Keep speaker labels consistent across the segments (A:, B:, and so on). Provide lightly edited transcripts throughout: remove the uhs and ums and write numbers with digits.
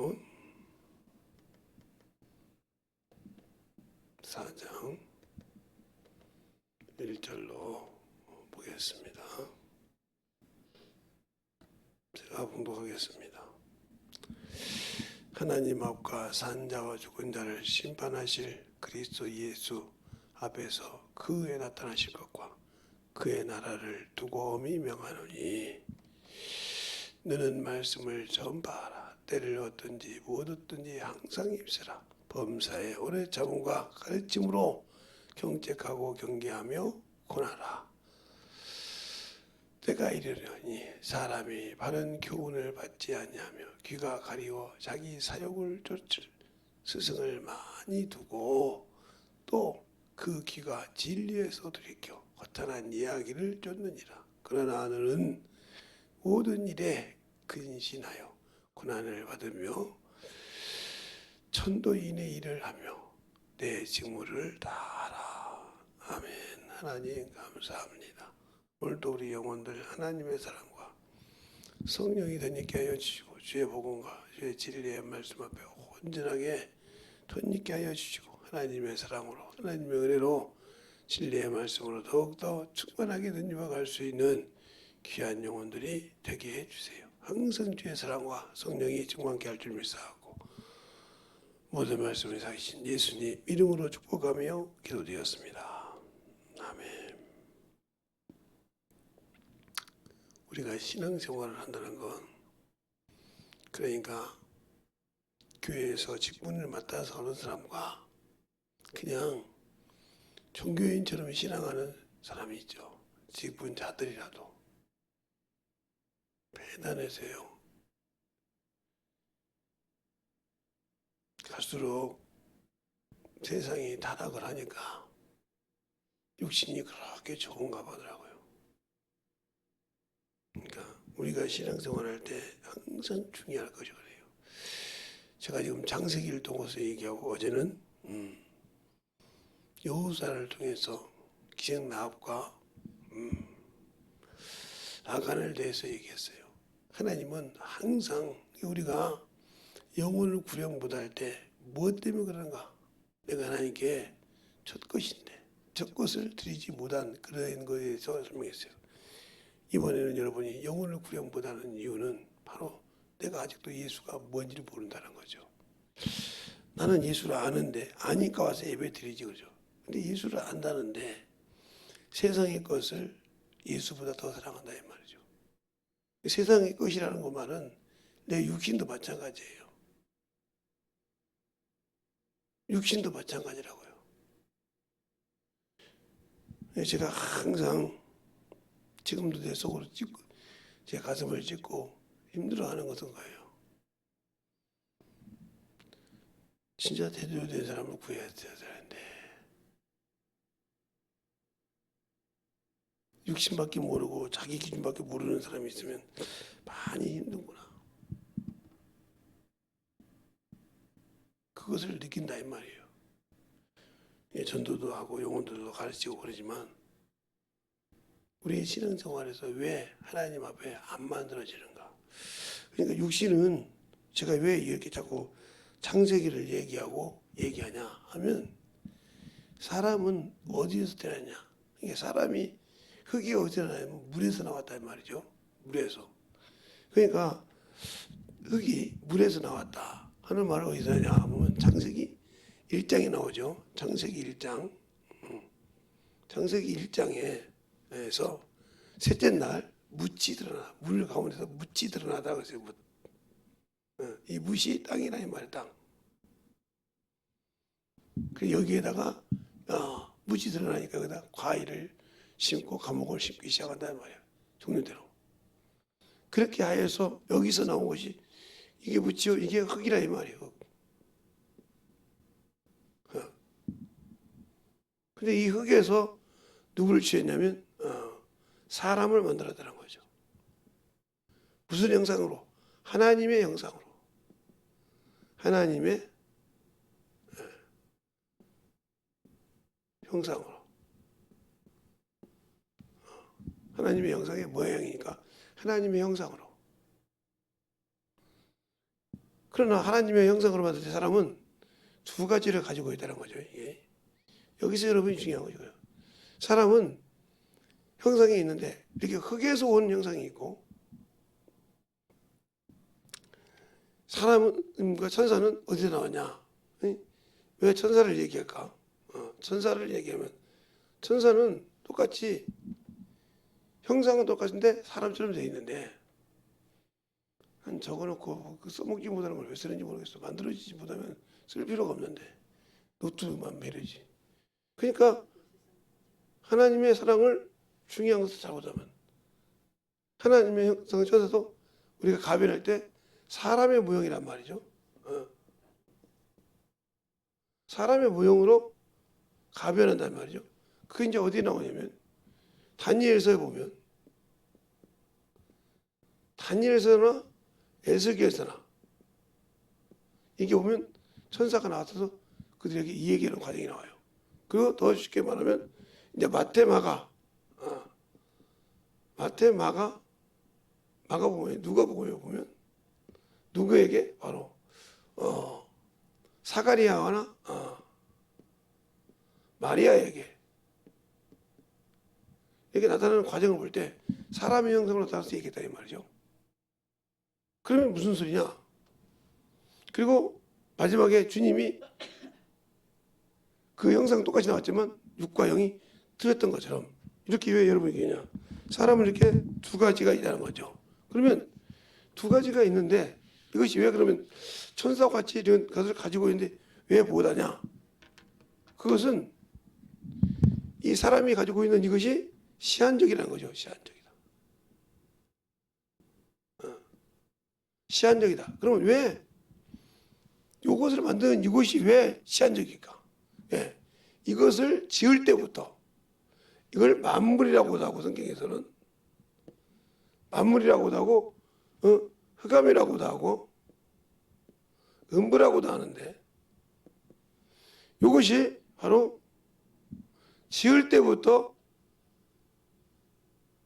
A: 요한계시록 4장 1절로 보겠습니다. 제가 봉독하겠습니다. 하나님 앞과 산자와 죽은 자를 심판하실 그리스도 예수 앞에서 그에 나타나실 것과 그의 나라를 두고 엄히 명하노니 너는 말씀을 전파하라. 때를 얻든지 못 얻든지 항상 입으라. 범사에 오래 참음과 가르침으로 경책하고 경계하며 권하라. 때가 이르려니 사람이 바른 교훈을 받지 아니하며 귀가 가리워 자기 사욕을 좇을 스승을 많이 두고 또 그 귀가 진리에서 돌이켜 허탄한 이야기를 쫓느니라. 그러나 너는 모든 일에 근신하여 고난을 받으며 천도인의 일을 하며 내 직무를 다하라. 아멘. 하나님 감사합니다. 오늘도 우리 영혼들 하나님의 사랑과 성령이 덧있게 하여 주시고 주의 복음과 주의 진리의 말씀 앞에 온전하게 덧있게 하여 주시고 하나님의 사랑으로 하나님의 은혜로 진리의 말씀으로 더욱더 충만하게 덧입어 갈 수 있는 귀한 영혼들이 되게 해주세요. 항상 주의 사랑과 성령이 충만케 할 줄 믿사하고 모든 말씀을 사기신 예수님 이름으로 축복하며 기도드렸습니다. 아멘. 우리가 신앙생활을 한다는 건 그러니까 교회에서 직분을 맡아서 하는 사람과 그냥 종교인처럼 신앙하는 사람이 있죠. 직분자들이라도 대단해서요. 갈수록 세상이 타락을 하니까 육신이 그렇게 좋은가 보더라고요. 그러니까 우리가 신앙생활할 때 항상 중요할 것이 그래요. 제가 지금 창세기를 통해서 얘기하고 어제는 여호사를 통해서 기생나합과 아간을 대해서 얘기했어요. 하나님은 항상 우리가 영혼을 구령 못할 때 무엇 때문에 그런가? 내가 하나님께 첫 것인데 첫 것을 드리지 못한 그런 것에 대해서 설명했어요. 이번에는 여러분이 영혼을 구령 못하는 이유는 바로 내가 아직도 예수가 뭔지를 모른다는 거죠. 나는 예수를 아는데 아니까 와서 예배 드리지 그러죠. 근데 예수를 안다는데 세상의 것을 예수보다 더 사랑한다 이 말이죠. 세상의 것이라는 그 말은 내 육신도 마찬가지예요. 육신도 마찬가지라고요. 제가 항상 지금도 내 속으로 찢고 제 가슴을 찢고 힘들어하는 것은 거예요. 진짜 제대로 된 사람을 구해야 되는데 육신밖에 모르고 자기 기준밖에 모르는 사람이 있으면 많이 힘든구나. 그것을 느낀다 이 말이에요. 전도도 하고 영혼들도 가르치고 그러지만 우리의 신앙생활에서 왜 하나님 앞에 안 만들어지는가? 그러니까 육신은 제가 왜 이렇게 자꾸 창세기를 얘기하냐 하면 사람은 어디에서 태어났냐? 그러니까 사람이 흙이 어디서 나냐면 물에서 나왔다 이 말이죠. 물에서. 그러니까 흙이 물에서 나왔다 하는 말은 어디서 나냐 하면 창세기 1장에 나오죠. 창세기 1장. 창세기 1장에서 셋째 날 묻이 드러나 물 가운데서 묻이 드러나다 그래서 이 묻이 땅이라 이 말이야. 땅. 그 여기에다가 묻이 드러나니까 여기다 과일을 심고 감옥을 심기 시작한다는 말이야. 종류대로. 그렇게 하여서 여기서 나온 것이 이게 묻이요 이게 흙이라 이 말이에요. 근데 이 흙에서 누구를 취했냐면 사람을 만들었다는 거죠. 무슨 형상으로? 하나님의 형상으로. 하나님의 형상으로. 하나님의 형상의 모양이니까 하나님의 형상으로. 그러나 하나님의 형상으로 만든 사람은 두 가지를 가지고 있다는 거죠. 이게. 여기서 여러분이 중요한 거죠. 사람은 형상이 있는데 이렇게 흙에서 온 형상이 있고 사람과 천사는 어디서 나왔냐? 왜 천사를 얘기할까? 천사를 얘기하면 천사는 똑같이 형상은 똑같은데 사람처럼 되어 있는데 한 적어놓고 써먹지 못하는 걸 왜 쓰는지 모르겠어. 만들어지지 못하면 쓸 필요가 없는데 노트만 매려지. 그러니까 하나님의 사랑을 중요한 것을 잘못하면 하나님의 형상을 쳐서도 우리가 가변할 때 사람의 모형이란 말이죠. 사람의 모형으로 가변한단 말이죠. 그게 이제 어디 나오냐면 다니엘서에 보면 다니엘서나 에스겔서나 이게 보면 천사가 나와서 그들에게 이 얘기하는 과정이 나와요. 그리고 더 쉽게 말하면 이제 마태 마가 보면 누가복음에 보면 누구에게 바로 사가리아나 마리아에게 이렇게 나타나는 과정을 볼 때 사람의 형상으로 나타나서 얘기했다 이 말이죠. 그러면 무슨 소리냐? 그리고 마지막에 주님이 그 형상 똑같이 나왔지만 육과 영이 틀렸던 것처럼 이렇게 왜 여러분이 얘기하냐? 사람은 이렇게 두 가지가 있다는 거죠. 그러면 두 가지가 있는데 이것이 왜 그러면 천사와 같이 이런 것을 가지고 있는데 왜 못하냐? 그것은 이 사람이 가지고 있는 이것이 시한적이라는 거죠. 시한적이다. 시한적이다. 그러면 왜 이것을 만드는 이것이 왜 시한적일까? 예. 이것을 지을 때부터 이걸 만물이라고도 하고 성경에서는 만물이라고도 하고 흑암이라고도 하고 음부라고도 하는데 이것이 바로 지을 때부터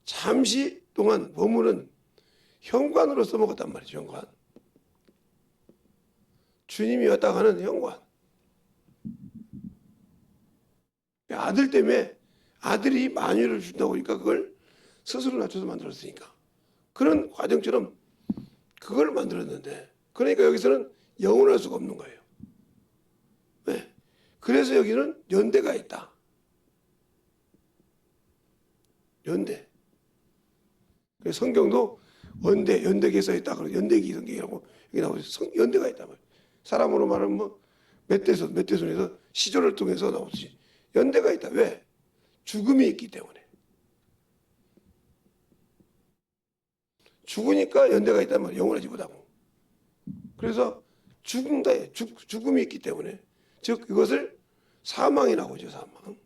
A: 잠시 동안 머무는 현관으로 써먹었단 말이죠. 현관. 주님이 왔다 가는 현관. 아들 때문에 아들이 만유를 준다고 하니까 그걸 스스로 낮춰서 만들었으니까 그런 과정처럼 그걸 만들었는데 그러니까 여기서는 영원할 수가 없는 거예요. 왜? 그래서 여기는 연대가 있다. 연대. 성경도 연대기에 써있다. 연대기 성경이라고 여기 나오죠. 연대가 있다. 사람으로 말하면 뭐 멧돼손에서 시조를 통해서 나오듯이 연대가 있다. 왜? 죽음이 있기 때문에. 죽으니까 연대가 있단 말이에요. 영원하지 못하고. 그래서 죽음이 있기 때문에 즉 이것을 사망이라고 하죠. 사망.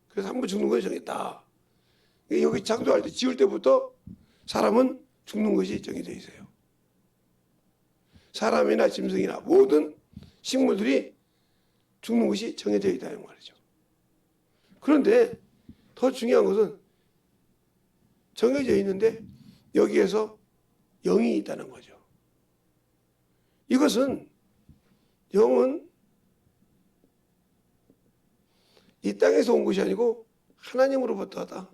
A: 그래서 한 번 죽는 것이 정했다. 여기 창조할 때 지을 때부터 사람은 죽는 것이 정해져 있어요. 사람이나 짐승이나 모든 식물들이 죽는 것이 정해져 있다는 말이죠. 그런데 더 중요한 것은 정해져 있는데 여기에서 영이 있다는 거죠. 이것은 영은 이 땅에서 온 것이 아니고 하나님으로부터 하다.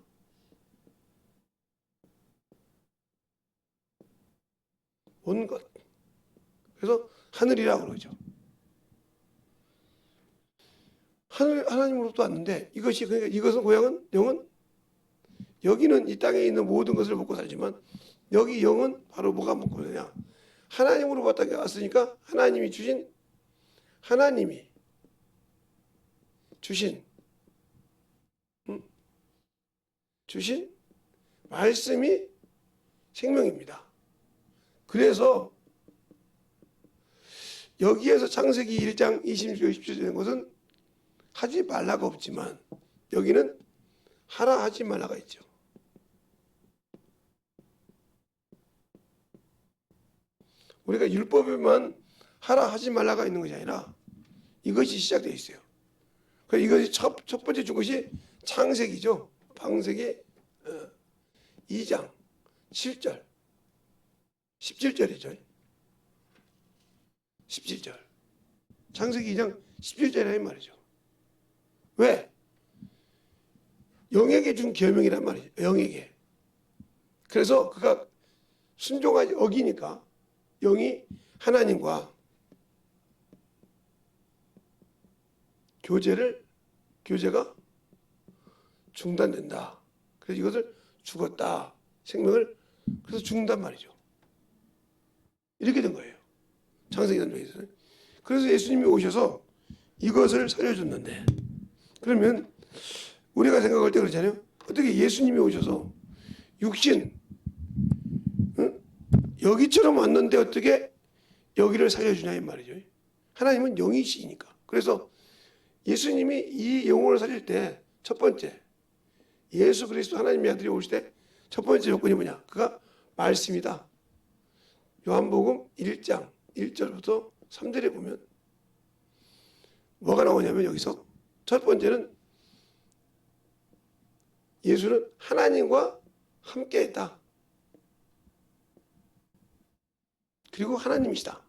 A: 온 것. 그래서 하늘이라고 그러죠. 하나님으로부터 왔는데 그러니까 이것은 영은 여기는 이 땅에 있는 모든 것을 먹고 살지만 여기 영은 바로 뭐가 먹고 사냐? 하나님으로부터 왔으니까 하나님이 주신 말씀이 생명입니다. 그래서 여기에서 창세기 1장 26절 되는 것은 하지 말라가 없지만 여기는 하라 하지 말라가 있죠. 우리가 율법에만 하라 하지 말라가 있는 것이 아니라 이것이 시작되어 있어요. 그러니까 이것이 첫 번째 준 것이 창세기죠. 창세기 2장 7절 17절이죠. 17절. 창세기 2장 17절이란 말이죠. 왜? 영에게 준 계명이란 말이죠. 영에게. 그래서 그가 순종하지 어기니까 영이 하나님과 교제가 중단된다. 그래서 이것을 죽었다. 생명을 그래서 죽는단 말이죠. 이렇게 된 거예요. 창세기 단정에서는. 그래서 예수님이 오셔서 이것을 살려줬는데, 그러면 우리가 생각할 때 그렇잖아요. 어떻게 예수님이 오셔서 육신 여기처럼 왔는데 어떻게 여기를 살려주냐 이 말이죠. 하나님은 영이시니까. 그래서 예수님이 이 영혼을 살릴 때 첫 번째, 예수 그리스도 하나님의 아들이 오실 때 첫 번째 조건이 뭐냐? 그가 말씀이다. 요한복음 1장 1절부터 3절에 보면 뭐가 나오냐면, 여기서 첫 번째는 예수는 하나님과 함께 했다. 그리고 하나님이시다.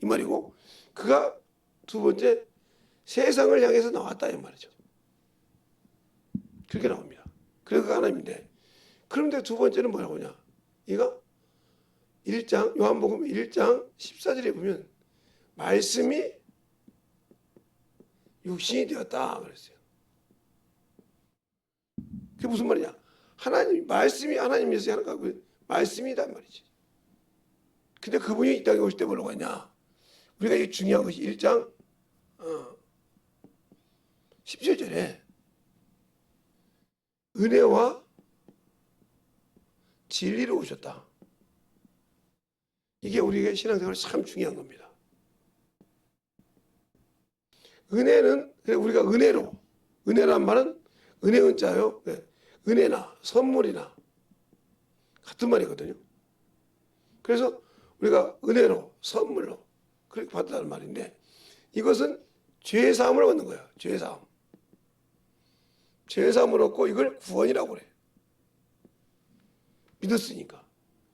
A: 이 말이고, 그가 두 번째 세상을 향해서 나왔다 이 말이죠. 그렇게 나옵니다. 그래서 그가 하나님인데, 그런데 두 번째는 뭐라고 하냐? 이가 1장 요한복음 1장 14절에 보면 말씀이 육신이 되었다 그랬어요. 그게 무슨 말이냐? 하나님 말씀이 하나님이서 하나가 말씀이다 말이지. 근데 그분이 이 땅에 오실 때 뭐라고 하냐? 우리가 이 중요한 것이 1장 17절에 은혜와 진리로 오셨다. 이게 우리에게 신앙생활에 참 중요한 겁니다. 은혜는 우리가 은혜란 말은 은혜은 자요. 은혜나 선물이나 같은 말이거든요. 그래서 우리가 은혜로 선물로 그렇게 받았다는 말인데, 이것은 죄사함을 얻는 거예요. 죄사함을 얻고 이걸 구원이라고 그래. 믿었으니까.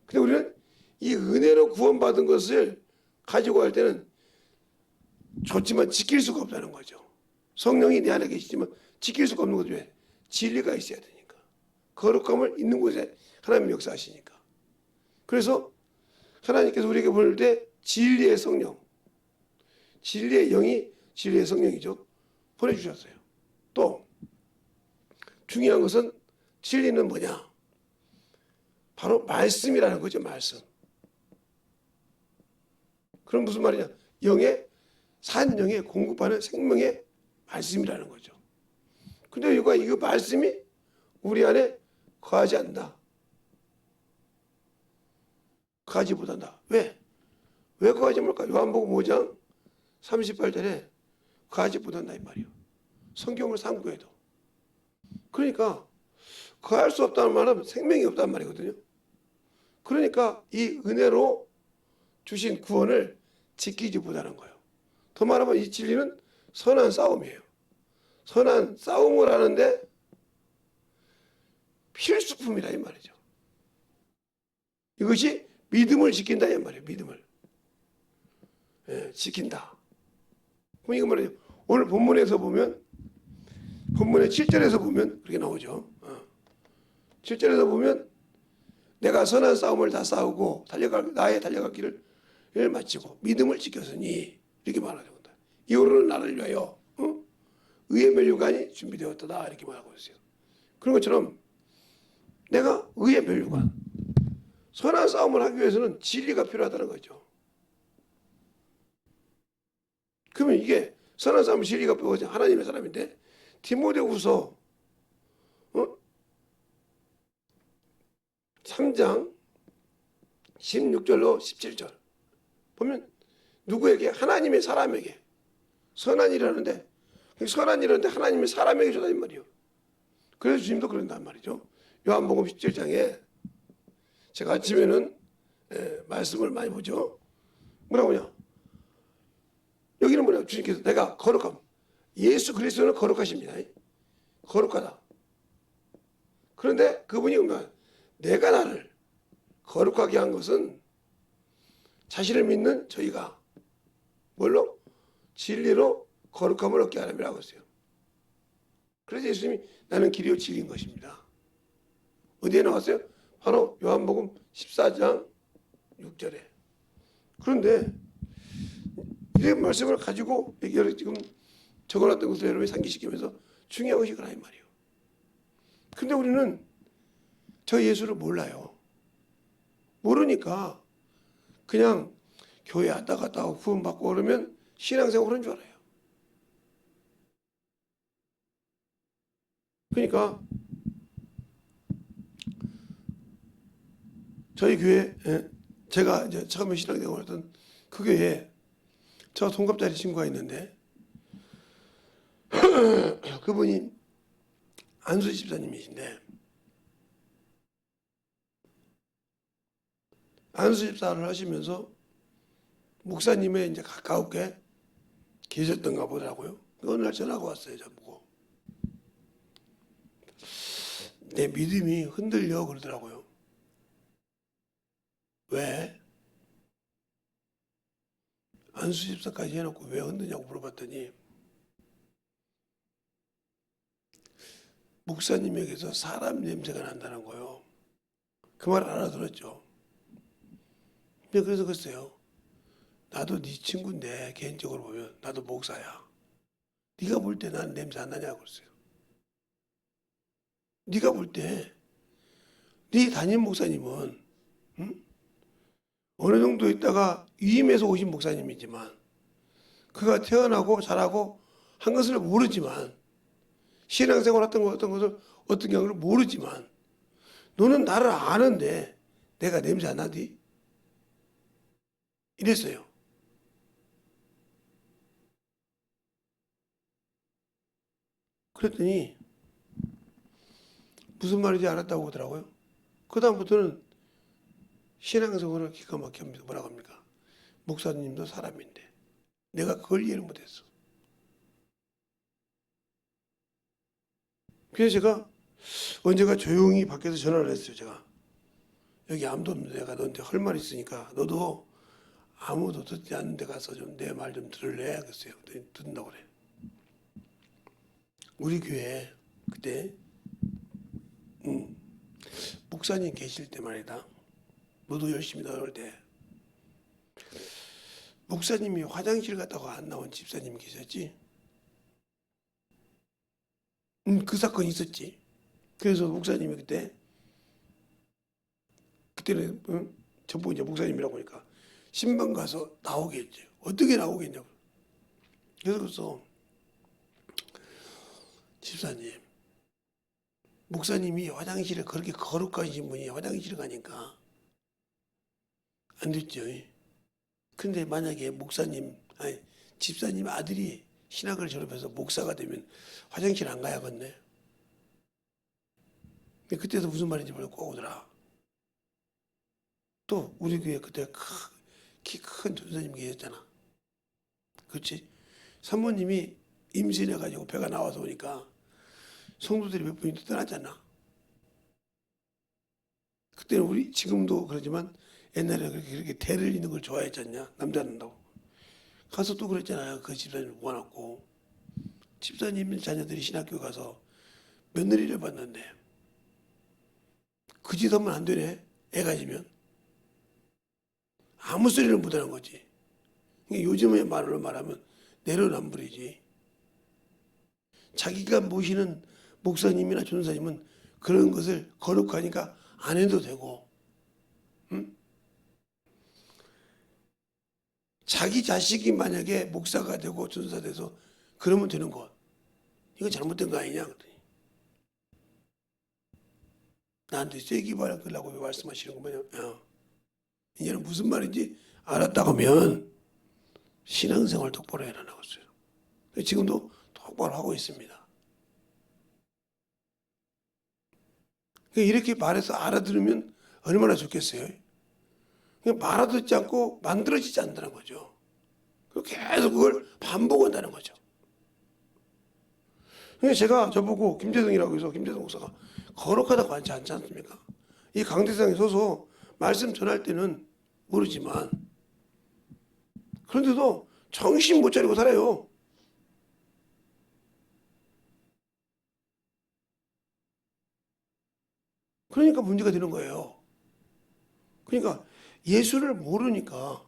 A: 근데 우리는 이 은혜로 구원받은 것을 가지고 갈 때는 좋지만 지킬 수가 없다는 거죠. 성령이 내 안에 계시지만 지킬 수가 없는 거죠. 왜? 진리가 있어야 되니까. 거룩함을 있는 곳에 하나님 역사하시니까. 그래서 하나님께서 우리에게 보낼 때 진리의 성령, 진리의 영이 진리의 성령이죠. 보내주셨어요. 또 중요한 것은 진리는 뭐냐? 바로 말씀이라는 거죠. 말씀. 그럼 무슨 말이냐? 산영에 공급하는 생명의 말씀이라는 거죠. 근데 이거 말씀이 우리 안에 거하지 않는다. 거하지 못한다. 왜 거하지 못할까? 요한복음 5장 38절에 거하지 못한다 이 말이에요. 성경을 상고해도. 그러니까 거할 수 없다는 말은 생명이 없다는 말이거든요. 그러니까 이 은혜로 주신 구원을 지키지 못하는 거예요. 더 말하면 이 진리는 선한 싸움이에요. 선한 싸움을 하는데 필수품이라 이 말이죠. 이것이 믿음을 지킨다 이 말이에요. 믿음을 지킨다. 그럼 이거 말이에요. 오늘 본문에서 보면, 본문의 7절에서 보면 그렇게 나오죠. 7절에서 보면 내가 선한 싸움을 다 싸우고 나의 달려갈 길을 마치고 믿음을 지켰으니 이렇게 말하죠. 이후로는 나를 위하여 의의 면류관이 준비되었다 이렇게 말하고 있어요. 그런 것처럼 내가 의의 면류관, 선한 싸움을 하기 위해서는 진리가 필요하다는 거죠. 그러면 이게 선한 싸움 진리가 필요하지. 하나님의 사람인데 디모데후서 3장 16절로 17절 보면 누구에게? 하나님의 사람에게 선한 일이라는데, 하나님의 사람에게 줬다는 말이에요. 그래서 주님도 그런단 말이죠. 요한복음 17장에 제가 아침에는 말씀을 많이 보죠. 뭐라고 하냐? 여기는 뭐냐? 주님께서 내가 거룩함, 예수 그리스도는 거룩하십니다. 거룩하다. 그런데 그분이 내가 나를 거룩하게 한 것은 자신을 믿는 저희가 뭘로? 진리로 거룩함을 얻게 하람이라고 했어요. 그래서 예수님이 나는 길이요 진리인 것입니다. 어디에 나왔어요? 바로 요한복음 14장 6절에. 그런데 이 말씀을 가지고 여기 지금 적어놨던 것을 여러분이 상기시키면서 중요한 것이 그라 이 말이에요. 근데 우리는 저 예수를 몰라요. 모르니까 그냥 교회 왔다 갔다 하고 구원받고 그러면 신앙생활 그런 줄 알아요. 그러니까 저희 교회 제가 이제 처음에 신앙생활 했던 그 교회에 저 동갑자리 친구가 있는데 그분이 안수 집사님이신데 안수 집사를 하시면서 목사님에 이제 가깝게 계셨던가 보더라고요. 어느 날 전화가 왔어요. 저보고 내 믿음이 흔들려 그러더라고요. 왜? 안수 집사까지 해놓고 왜 흔드냐고 물어봤더니 목사님에게서 사람 냄새가 난다는 거예요. 그 말 알아들었죠. 그래서 글쎄요. 나도 네 친구인데 개인적으로 보면 나도 목사야. 네가 볼 때 나는 냄새 안 나냐고 그랬어요. 네가 볼 때 네 담임 목사님은 어느 정도 있다가 위임해서 오신 목사님이지만 그가 태어나고 자라고 한 것을 모르지만 신앙생활 어떤 것을 어떤 경우를 모르지만 너는 나를 아는데 내가 냄새 안 나디? 이랬어요. 그랬더니 무슨 말인지 알았다고 하더라고요. 그 다음부터는 신앙생활을 기가 막히게 합니다. 뭐라고 합니까? 목사님도 사람인데 내가 그걸 이해를 못했어. 그래서 제가 언제가 조용히 밖에서 전화를 했어요. 제가 여기 아무도 없는데 내가 너한테 할 말 있으니까 너도 아무도 듣지 않는 데 가서 좀 내 말 좀 들을래? 그랬어요. 듣는다고 그래. 우리 교회 그때 목사님 계실 때 말이다. 너도 열심히 나올 때 목사님이 화장실 갔다가 안 나온 집사님이 계셨지. 그 사건이 있었지. 그래서 목사님이 그때는 저보고 이제 목사님이라고 하니까 신방 가서 나오겠죠. 어떻게 나오겠냐고. 그래서 집사님, 목사님이 화장실에 그렇게 거룩하신 분이 화장실에 가니까 안 됐죠. 근데 만약에 집사님 아들이 신학을 졸업해서 목사가 되면 화장실 안 가야겠네. 그때도 무슨 말인지 모르고 오더라. 또 우리 교회 그때 키 큰 전사님 계셨잖아. 그렇지? 사모님이 임신해가지고 배가 나와서 오니까 성도들이 몇 분이 떠나잖아. 그때는 우리 지금도 그러지만 옛날에 그렇게 대를 있는 걸 좋아했잖냐. 남자는다고. 가서 또 그랬잖아요. 그 집사님을 모아놨고 집사님 자녀들이 신학교 가서 며느리를 봤는데 그 짓 하면 안 되네. 애 가지면. 아무 소리를 못하는 거지. 요즘의 말로 말하면 내로남불이지. 자기가 모시는 목사님이나 전사님은 그런 것을 거룩하니까 안 해도 되고, 자기 자식이 만약에 목사가 되고 전사 돼서 그러면 되는 것. 이거 잘못된 거 아니냐? 그랬더니 나한테 세기 바라려고 말씀하시는 거면 이제는 무슨 말인지 알았다고 하면 신앙생활 똑바로 해라고 했어요. 지금도 똑바로 하고 있습니다. 이렇게 말해서 알아들으면 얼마나 좋겠어요. 그냥 알아듣지 않고 만들어지지 않는다는 거죠. 계속 그걸 반복한다는 거죠. 그러니까 제가 저보고 김재성이라고 해서 김재성 목사가 거룩하다고 하지 않지 않습니까? 이 강대상에 서서 말씀 전할 때는 모르지만 그런데도 정신 못 차리고 살아요. 그러니까 문제가 되는 거예요. 그러니까 예수를 모르니까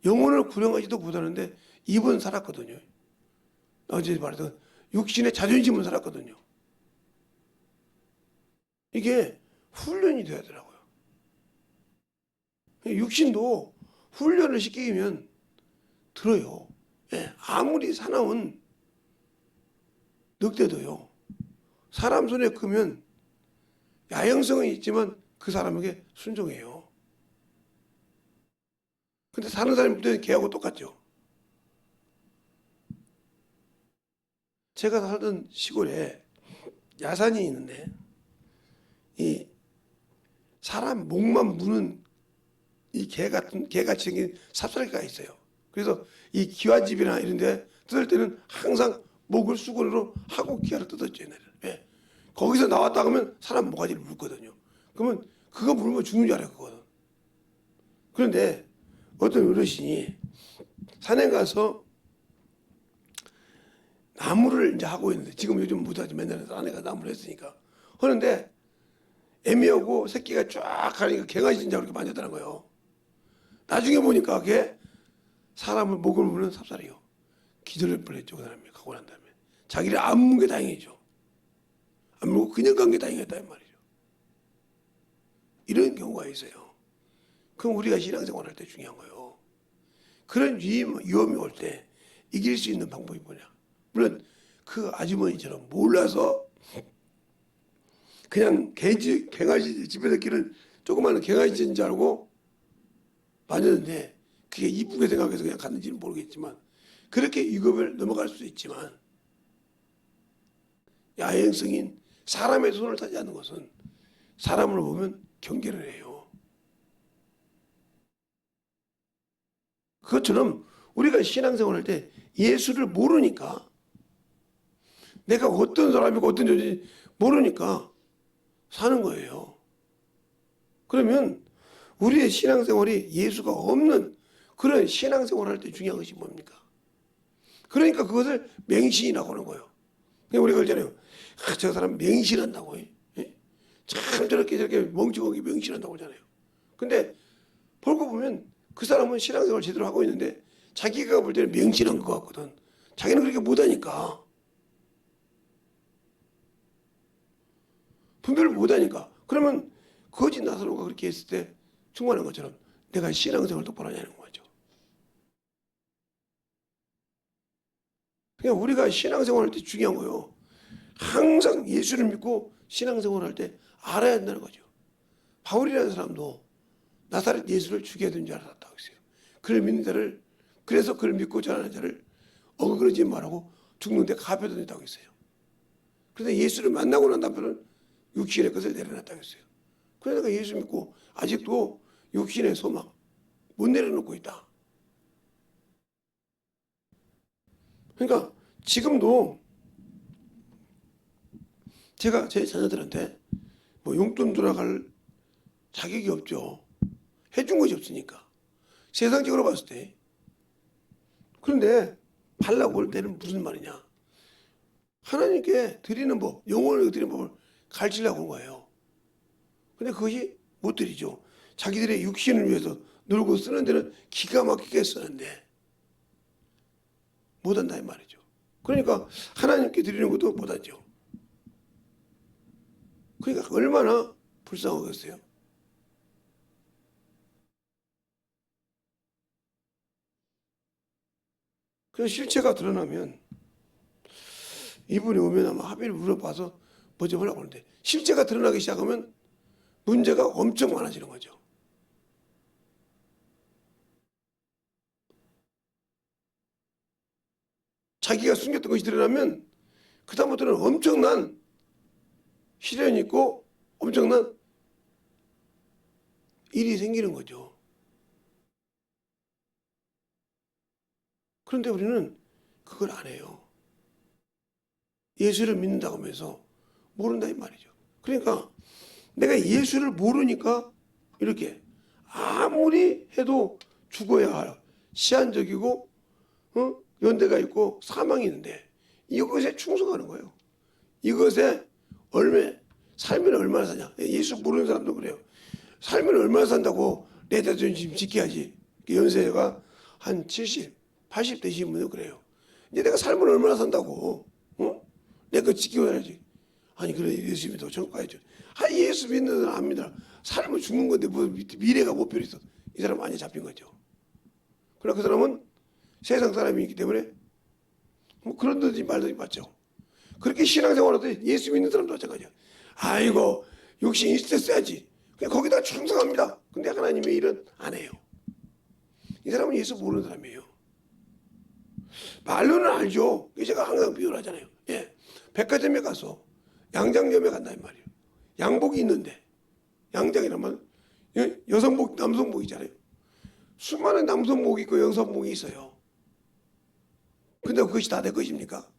A: 영혼을 구령하지도 못하는데 입은 살았거든요. 어제 말했던 육신의 자존심은 살았거든요. 이게 훈련이 돼야 되더라고요. 육신도 훈련을 시키면 들어요. 예, 아무리 사나운 늑대도요. 사람 손에 크면 야행성은 있지만 그 사람에게 순종해요. 근데 사는 사람이 개하고 똑같죠. 제가 살던 시골에 야산이 있는데 이 사람 목만 무는 이 개같이 생긴 삽살개가 있어요. 그래서 이 기와집이나 이런 데 뜯을 때는 항상 목을 수건으로 하고 기와를 뜯었죠, 옛날에. 왜? 거기서 나왔다 하면 사람 모가지를 물거든요. 그러면 그거 물면 죽는 줄 알아요, 그거는. 그런데 어떤 어르신이 산에 가서 나무를 이제 하고 있는데, 지금 요즘 못하지, 맨날 산에 가서 나무를 했으니까. 하는데 애미하고 새끼가 쫙 가니까 개가 진짜 그렇게 만졌다는 거예요. 나중에 보니까 그게 사람을 목을 무는 삽살이요. 기절할 뻔했죠, 그 사람이. 가고 난 다음에. 자기를 안 문 게 다행이죠. 안 물고 그냥 간 게 다행이었다, 이 말이죠. 이런 경우가 있어요. 그럼 우리가 신앙생활 할 때 중요한 거예요. 그런 위험이 올 때 이길 수 있는 방법이 뭐냐. 물론 그 아주머니처럼 몰라서 그냥 갱아지 집에서 기른 조그마한 갱아지인 줄 알고 맞았는데 그게 이쁘게 생각해서 그냥 갔는지는 모르겠지만 그렇게 위급을 넘어갈 수도 있지만 야행성인 사람의 손을 타지 않는 것은 사람을 보면 경계를 해요. 그것처럼 우리가 신앙생활할 때 예수를 모르니까 내가 어떤 사람이고 어떤 존재인지 모르니까 사는 거예요. 그러면 우리의 신앙생활이 예수가 없는 그런 신앙생활을 할 때 중요한 것이 뭡니까? 그러니까 그것을 맹신이라고 하는 거예요. 그러니까 우리가 그러잖아요. 아, 저 사람 맹신한다고. 예? 참 저렇게 멍청하게 맹신한다고 하잖아요. 근데 볼고 보면 그 사람은 신앙생활 제대로 하고 있는데 자기가 볼 때는 맹신한 것 같거든. 자기는 그렇게 못하니까. 분별을 못하니까. 그러면 거짓 나사로가 그렇게 했을 때 충만한 것처럼 내가 신앙생활 똑바로 하냐는 거죠. 그러니까 우리가 신앙생활 할 때 중요한 거예요. 항상 예수를 믿고 신앙생활 할 때 알아야 한다는 거죠. 바울이라는 사람도 나사렛 예수를 죽여야 되는 줄 알았다고 했어요. 그를 믿는 자를, 그래서 그를 믿고 전하는 자를 어그러지 말하고 죽는데 갚아야 된다고 했어요. 그래서 예수를 만나고 난 다음에는 육신의 것을 내려놨다고 했어요. 그러니까 예수 믿고 아직도 육신의 소망 못 내려놓고 있다. 그러니까 지금도 제가 제 자녀들한테 뭐 용돈 돌아갈 자격이 없죠. 해준 것이 없으니까. 세상적으로 봤을 때. 그런데 하려고 할 때는 무슨 말이냐. 하나님께 드리는 법, 영혼을 드리는 법을 가르치려고 한 거예요. 근데 그것이 못 드리죠. 자기들의 육신을 위해서 놀고 쓰는 데는 기가 막히게 쓰는데 못한다 이 말이죠. 그러니까 하나님께 드리는 것도 못하죠. 그러니까 얼마나 불쌍하겠어요. 그래서 실체가 드러나면 이분이 오면 아마 합의를 물어봐서 뭐 좀 하려고 하는데 실체가 드러나기 시작하면 문제가 엄청 많아지는 거죠. 자기가 숨겼던 것이 드러나면 그다음부터는 엄청난 시련이 있고 엄청난 일이 생기는 거죠. 그런데 우리는 그걸 안 해요. 예수를 믿는다고 하면서 모른다 이 말이죠. 그러니까 내가 예수를 모르니까 이렇게 아무리 해도 죽어야 할 시한적이고 연대가 있고 사망이 있는데 이것에 충성하는 거예요. 이것에 살면 얼마나 사냐. 예수 모르는 사람도 그래요. 살면 얼마나 산다고 내 자존심 지켜야지. 연세가 한 70, 80 되신 분은 그래요. 이제 내가 살면 얼마나 산다고. 내가 지키고 살아야지. 아니 그래 예수 믿어 천국 가야죠. 예수 믿는 사람 압니다. 살면 죽는 건데 뭐 미래가 목표로 있어. 이 사람 완전 잡힌 거죠. 그러나 그 사람은 세상 사람이기 때문에 뭐 그런 듯이 말든지 맞죠. 그렇게 신앙생활하듯 예수 믿는 사람도 마찬가지야. 아이고 욕심 있을 때 써야지. 그냥 거기다 충성합니다. 근데 하나님의 일은 안 해요. 이 사람은 예수 모르는 사람이에요. 말로는 알죠. 제가 항상 비유를 하잖아요. 예. 백화점에 가서 양장점에 간다는 말이에요. 양복이 있는데 양장이라면 여성복, 남성복이잖아요. 수많은 남성복이 있고 여성복이 있어요. 근데 그것이 다 내 것입니까?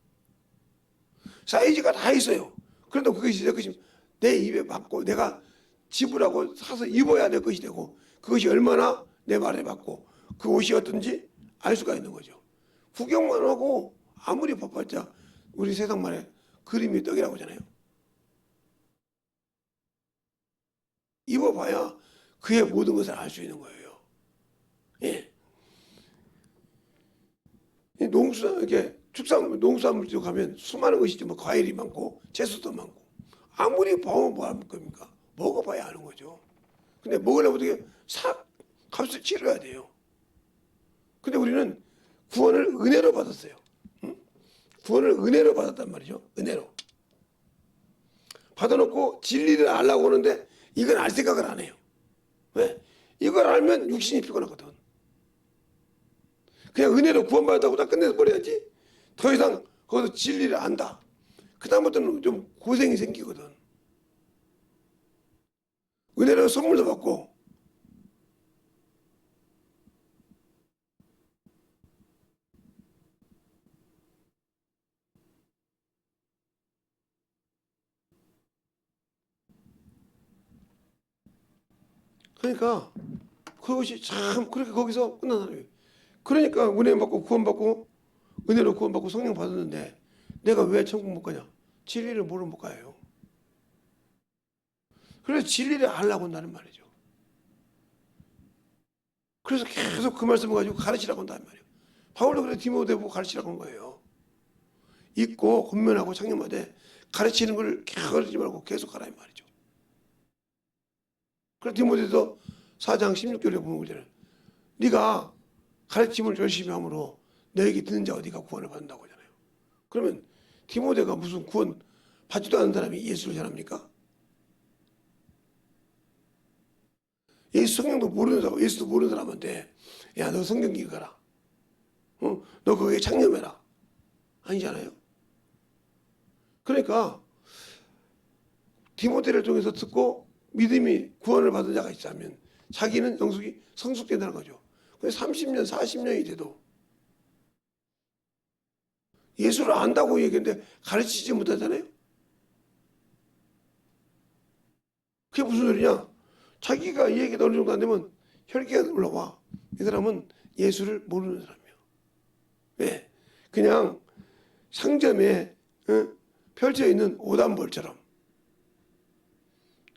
A: 사이즈가 다 있어요. 그런데 그것이 내 것입니다. 내 입에 맞고 내가 지불하고 사서 입어야 내 것이 되고 그것이 얼마나 내 말에 맞고 그 옷이 어떤지 알 수가 있는 거죠. 구경만 하고 아무리 바빴자 우리 세상 말에 그림이 떡이라고 하잖아요. 입어봐야 그의 모든 것을 알 수 있는 거예요. 예. 이렇게 농수산물 쪽 가면 수많은 것이 있지만 과일이 많고 채소도 많고 아무리 봐면 뭐 할 겁니까? 먹어봐야 아는 거죠. 근데 먹으려면 어떻게 값을 치러야 돼요. 근데 우리는 구원을 은혜로 받았어요. 응? 구원을 은혜로 받았단 말이죠. 은혜로. 받아놓고 진리를 알라고 하는데 이건 알 생각을 안 해요. 왜? 이걸 알면 육신이 피곤하거든. 그냥 은혜로 구원받았다고 다 끝내서 버려야지. 더 이상 거기서 진리를 안다. 그 다음부터는 좀 고생이 생기거든. 은혜로 선물도 받고 그러니까 그것이 참 그렇게 거기서 끝나는 거예요. 그러니까 은혜 받고 구원받고 은혜로 구원받고 성령 받았는데 내가 왜 천국 못 가냐? 진리를 모르면 못 가요. 그래서 진리를 알라고 한다는 말이죠. 그래서 계속 그 말씀을 가지고 가르치라고 한다는 말이에요. 바울도 그래 디모데 보고 가르치라고 한 거예요. 읽고 권면하고 창념하되 가르치는 걸 가르치지 말고 계속 가라 이 말이죠. 그래서 디모데도 4장 16절에 보면 그러잖아요. 네가 가르침을 열심히 함으로 너에게 듣는 자 어디가 구원을 받는다고 하잖아요. 그러면 디모데가 무슨 구원 받지도 않은 사람이 예수를 전합니까? 예수 성경도 모르는 사람, 예수도 모르는 사람한테 야 너 성경 읽어라. 너 거기에 창념해라. 아니잖아요. 그러니까 디모데를 통해서 듣고 믿음이 구원을 받은 자가 있다면 자기는 영숙이 성숙된다는 거죠. 그래서 30년, 40년이 돼도 예수를 안다고 얘기했는데 가르치지 못하잖아요. 그게 무슨 소리냐? 자기가 이 얘기가 어느 정도 안 되면 혈기가 올라와. 이 사람은 예수를 모르는 사람이야. 왜? 그냥 상점에 펼쳐있는 오단벌처럼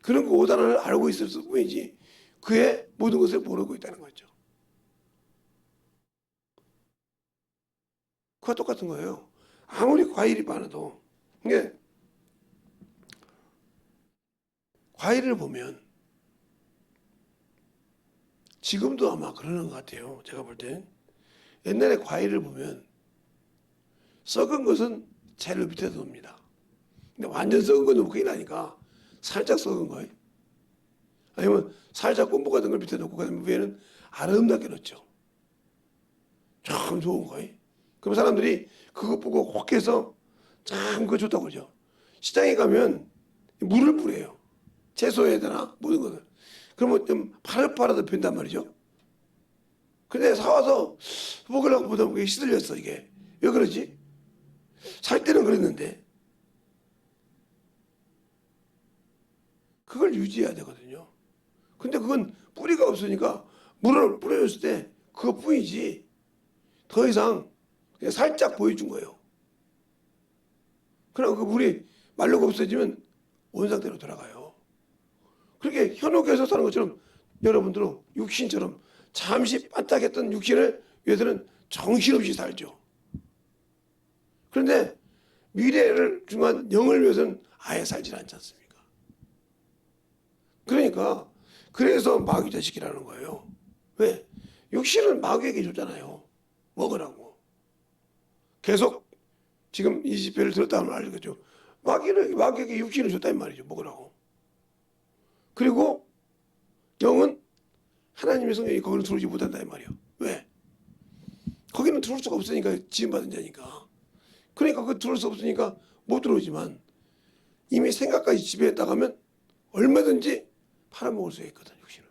A: 그런 그 오단을 알고 있을 뿐이지 그의 모든 것을 모르고 있다는 거죠. 그와 똑같은 거예요. 아무리 과일이 많아도 이게 과일을 보면 지금도 아마 그러는 것 같아요. 제가 볼 땐 옛날에 과일을 보면 썩은 것은 제일 밑에서 놉니다. 근데 완전 썩은 건 너무 큰일 나니까 살짝 썩은 거예요. 아니면 살짝 꼼보 같은 걸 밑에 놓고 그다음에 위에는 아름답게 놓죠. 참 좋은 거예요. 그럼 사람들이 그거 보고 혹해서 참 그거 좋다고 그러죠. 시장에 가면 물을 뿌려요. 채소에다나 모든 것을. 그러면 좀 파릇파릇해 보인단 말이죠. 근데 사와서 먹으려고 보다 보니 시들렸어 이게. 왜 그러지? 살 때는 그랬는데 그걸 유지해야 되거든요. 근데 그건 뿌리가 없으니까 물을 뿌려줬을 때 그것뿐이지 더 이상 그냥 살짝 보여준 거예요. 그럼 그 물이 마르고 없어지면 원상태로 돌아가요. 그렇게 현혹해서 사는 것처럼 여러분들은 육신처럼 잠시 반짝했던 육신을 위해서는 정신없이 살죠. 그런데 미래를 중한 영을 위해서는 아예 살지 않지 않습니까? 그러니까 그래서 마귀 자식이라는 거예요. 왜? 육신은 마귀에게 줬잖아요. 먹으라고. 계속 지금 20회를 들었다면 알겠죠. 마귀에게 육신을 줬단 말이죠. 먹으라고. 그리고 영은 하나님의 성령이 거기는 들어오지 못한다 이 말이에요. 왜? 거기는 들어올 수가 없으니까 지음받은 자니까. 그러니까 그 들어올 수 없으니까 못 들어오지만 이미 생각까지 지배했다 가면 얼마든지 팔아먹을 수 있거든 육신을.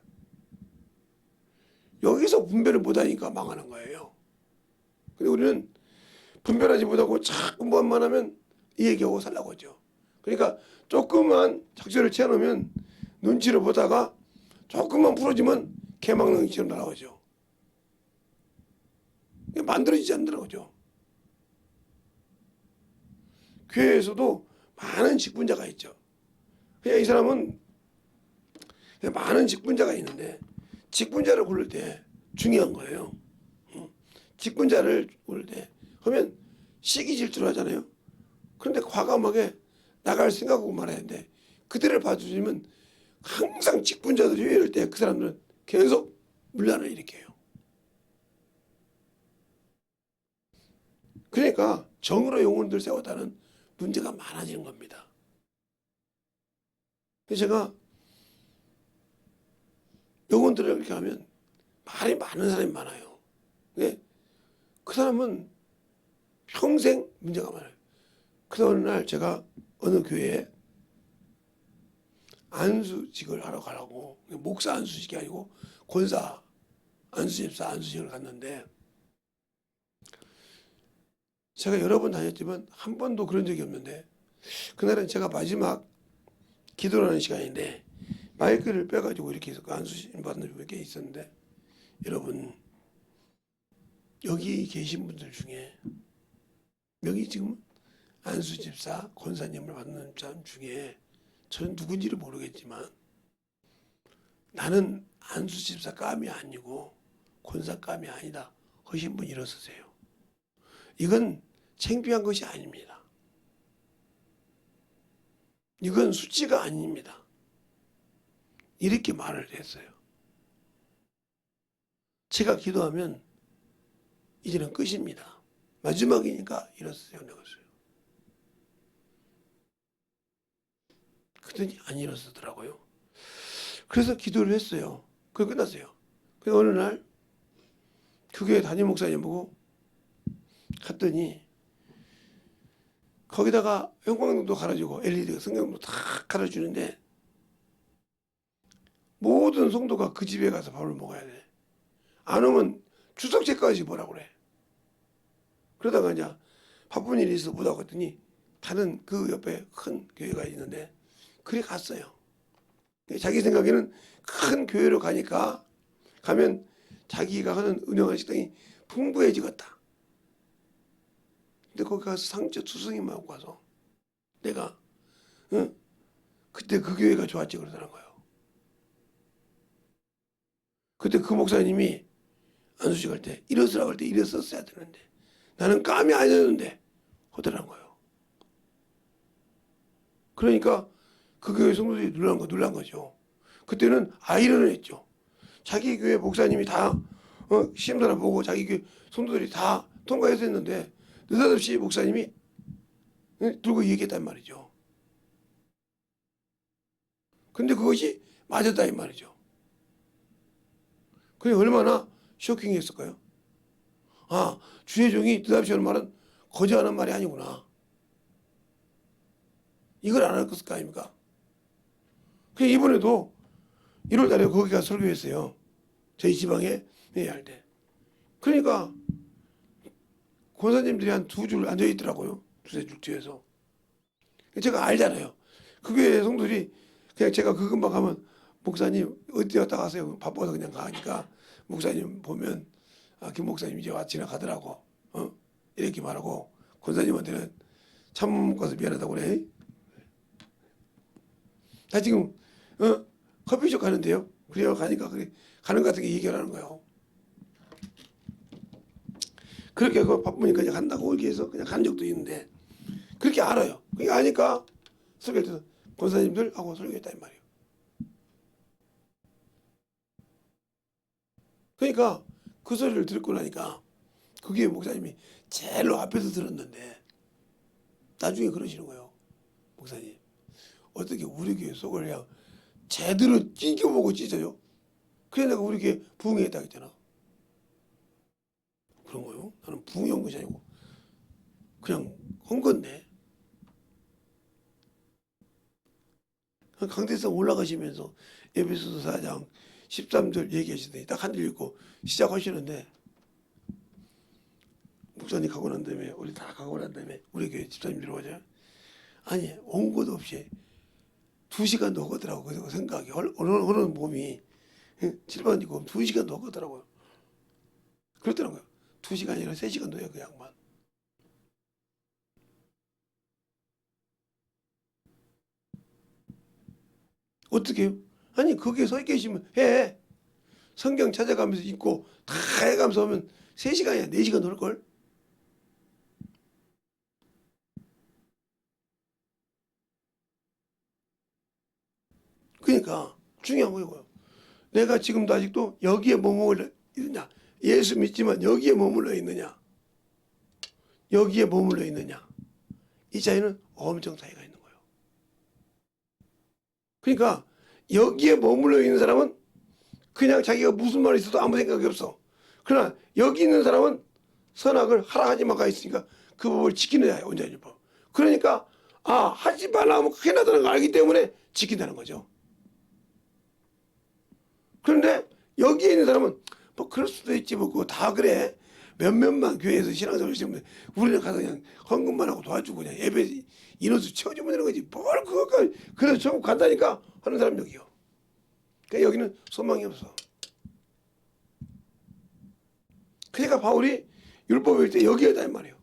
A: 여기서 분별을 못하니까 망하는 거예요. 근데 우리는 분별하지 못하고 자꾸 뭐만 하면 이 얘기하고 살라고 하죠. 그러니까 조금만 작전을 취해놓으면 눈치를 보다가 조금만 풀어지면 개막능처럼 날아오죠. 만들어지지 않더라고요. 교회에서도 많은 직분자가 있죠. 그냥 이 사람은 그냥 많은 직분자가 있는데 직분자를 고를 때 중요한 거예요. 직분자를 고를 때 하면 시기 질투를 하잖아요. 그런데 과감하게 나갈 생각하고 말해야 되는데 그들을 봐주시면 항상 직분자들이 이럴 때 그 사람들은 계속 문란을 일으켜요. 그러니까 정으로 영혼들 세웠다는 문제가 많아지는 겁니다. 그래서 제가 영혼들을 이렇게 하면 말이 많은 사람이 많아요. 근데 그 사람은 평생 문제가 많아요. 그래서 어느 날 제가 어느 교회에 안수직을 하러 가라고, 목사 안수직이 아니고 권사 안수집사 안수직을 갔는데 제가 여러 번 다녔지만 한 번도 그런 적이 없는데 그날은 제가 마지막 기도하는 시간인데 마이크를 빼가지고 이렇게 해서 안수직 받는 게 있었는데 여러분 여기 계신 분들 중에 여기 지금 안수집사 권사님을 받는 사람 중에 저는 누군지를 모르겠지만 나는 안수집사 감이 아니고 권사 감이 아니다 하신 분 일어서세요. 이건 창피한 것이 아닙니다. 이건 수치가 아닙니다. 이렇게 말을 했어요. 제가 기도하면 이제는 끝입니다. 마지막이니까 일어서세요. 내었어요. 그랬더니 안 일어서더라고요. 그래서 기도를 했어요. 그게 끝났어요. 그래서 어느 날 교회 담임 목사님 보고 갔더니 거기다가 형광등도 갈아주고 LED 성경도 다 갈아주는데 모든 성도가 그 집에 가서 밥을 먹어야 돼. 안 오면 주석제까지 뭐라고 그래. 그러다가 이제 바쁜 일이 있어서 못 하고 했더니 다른 그 옆에 큰 교회가 있는데 그래 갔어요. 자기 생각에는 큰 교회로 가니까 가면 자기가 하는 운영하는 식당이 풍부해지겠다. 근데 거기 가서 상처 투성이만 하고 가서 내가 그때 그 교회가 좋았지 그러더라는 거예요. 그때 그 목사님이 안수식 할 때 일어서라고 할 때 일어섰어야 되는데 나는 감이 아니었는데 하더라는 거예요. 그러니까 그 교회 성도들이 놀란 거죠. 그때는 아이러는 했죠. 자기 교회 목사님이 다 시험사를 보고 자기 교회 성도들이 다 통과해서 했는데 느닷없이 목사님이 들고 얘기했단 말이죠. 근데 그것이 맞았다 이 말이죠. 그게 얼마나 쇼킹했을까요? 아, 주의 종이 느닷없이 하는 말은 거절하는 말이 아니구나. 이걸 안 할 것일 거 아닙니까? 그 이번에도 1월 달에 거기 가서 설교했어요. 저희 지방에 회의할 때. 그러니까 권사님들이 한 두 줄 앉아 있더라고요. 두세 줄 뒤에서. 제가 알잖아요. 그 교회 성도들이 그냥 제가 그 금방 가면 목사님 어디 갔다 가세요. 바빠서 그냥 가니까 목사님 보면 아, 김 목사님 이제 와 지나가더라고. 이렇게 말하고 권사님한테는 참 못 가서 미안하다고 그래. 나 지금 커피숍 가는데요. 그래요 가니까 그래 가는 것 같은 게 얘기를 하는 거예요. 그렇게 그 바쁘니까 그냥 간다고 이렇게 해서 그냥 간 적도 있는데 그렇게 알아요. 그게 아니까 설교할 때도 권사님들하고 설교했다 이 말이에요. 그러니까 그 소리를 듣고 나니까 그게 목사님이 제일로 앞에서 들었는데 나중에 그러시는 거예요. 목사님 어떻게 우리 교회 속을 그냥 제대로 찢겨보고 찢어요? 그래 내가 우리 교회 부흥했다 했잖아. 그런 거요? 나는 부흥한 것이 아니고 그냥 한 건데. 강대상 올라가시면서 에베소서 4장 13절 얘기하시더니 딱 한 줄 읽고 시작하시는데 목사님 가고 난 다음에 우리 다 가고 난 다음에 우리 교회 집사님들 오죠. 아니 온 것도 없이 2시간도 허거더라고. 그래서 생각이 어느 몸이 칠판이고 2시간도 허거더라고요. 그렇더라고요. 2시간이나 3시간도 해요 그 양반. 어떻게 해요? 아니 거기에 서 계시면 해. 성경 찾아가면서 읽고 다 해가면서 하면 3시간이야 4시간 놀걸. 그러니까 중요한 거예요. 내가 지금도 아직도 여기에 머물러 있느냐, 예수 믿지만 여기에 머물러 있느냐, 여기에 머물러 있느냐, 이 차이는 엄청 차이가 있는 거예요. 그러니까 여기에 머물러 있는 사람은 그냥 자기가 무슨 말이 있어도 아무 생각이 없어. 그러나 여기 있는 사람은 선악을 하라 하지 마가 있으니까 그 법을 지키는 자예요. 온전히 법. 그러니까 하지 말라 하면 큰일 나다는 걸 알기 때문에 지킨다는 거죠. 그런데 여기에 있는 사람은 뭐 그럴 수도 있지 뭐 그거 다 그래. 몇몇만 교회에서 신앙생활 시면 우리는 가서 그냥 헌금만 하고 도와주고 그냥 예배 인원수 채워주면 되는 거지. 뭘 그거까지 그래서 전국 간다니까 하는 사람 여기요. 그러니까 여기는 소망이 없어. 그러니까 바울이 율법일 때 여기에다 말이에요.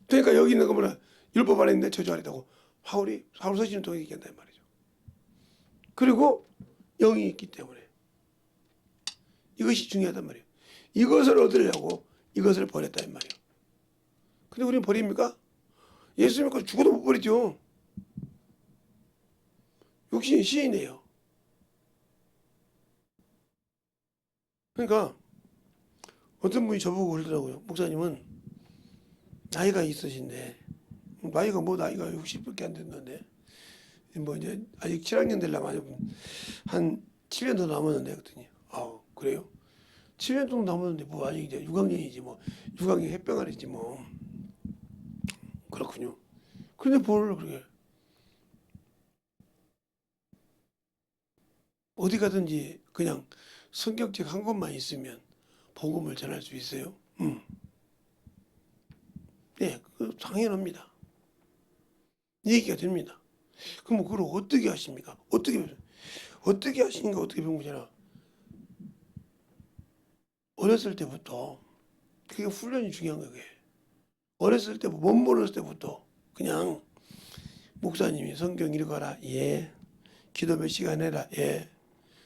A: 그러니까 여기 있는 거 뭐라 율법 안에 있는데 저주 아래다고 바울 서신을 통해 얘기한단 말이죠. 그리고 영이 있기 때문에 이것이 중요하단 말이에요. 이것을 얻으려고 이것을 버렸다 이 말이에요. 근데 우리는 버립니까? 예수 믿고 죽어도 못 버리죠. 육신이 시인이에요. 그러니까 어떤 분이 저보고 그러더라고요. 목사님은 나이가 있으신데 나이가 뭐 나이가 60밖에 안 됐는데 뭐 이제 아직 7학년 되려면 한 7년 더 남았는데 그랬더니 그래요? 7년 정도 남았는데 뭐 아직 이제 6학년이지 뭐 6학년 햇병아리지 뭐 그렇군요. 그런데 뭘 그렇게 어디 가든지 그냥 성경책 한 권만 있으면 복음을 전할 수 있어요? 네, 그 당연합니다. 얘기가 됩니다. 그럼 그걸 어떻게 하십니까? 어떻게 하시는가 어떻게 배우잖아. 어렸을 때부터 그게 훈련이 중요한 거예요. 어렸을 때 못 모르는 때부터 그냥 목사님이 성경 읽어라. 예. 기도 몇 시간 해라. 예.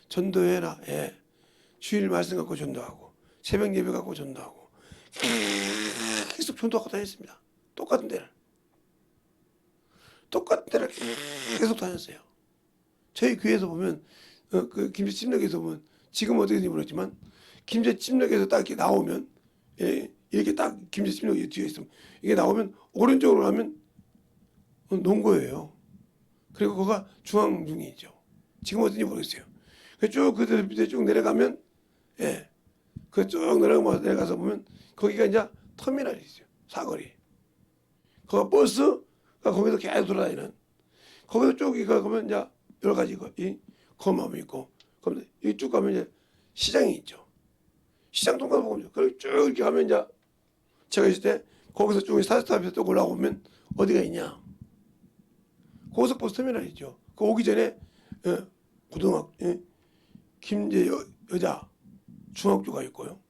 A: 전도해라. 예. 주일 말씀 갖고 전도하고 새벽 예배 갖고 전도하고 계속 전도하고 다녔습니다. 똑같은 데를 계속 다녔어요. 저희 교회에서 보면 그 김제 침략에서 보면 지금 어떻게 되는지 모르겠지만 김제 침략에서 딱 이렇게 나오면 이렇게 딱 김제 침략이 뒤에 있으면 이게 나오면 오른쪽으로 가면 농고예요. 그리고 거가 중앙중이죠. 지금 어딘지 모르겠어요. 쭉 그대로 밑에 쭉 내려가면 그 쭉 내려가서 보면 거기가 이제 터미널이 있어요. 사거리. 거가 버스가 거기서 계속 돌아다니는. 거기서 쭉 가면 이제 여러 가지 이 검함이 있고, 그럼 이쭉 가면 이제 시장이 있죠. 시장 통과도 보면 그리고 쭉 이렇게 가면 이제 제가 있을 때 거기서 쭉 사스탑에서 또 올라오면 어디가 있냐? 고속버스 터미널이 있죠. 그 오기 전에 고등학교 김제 여자 중학교가 있고요.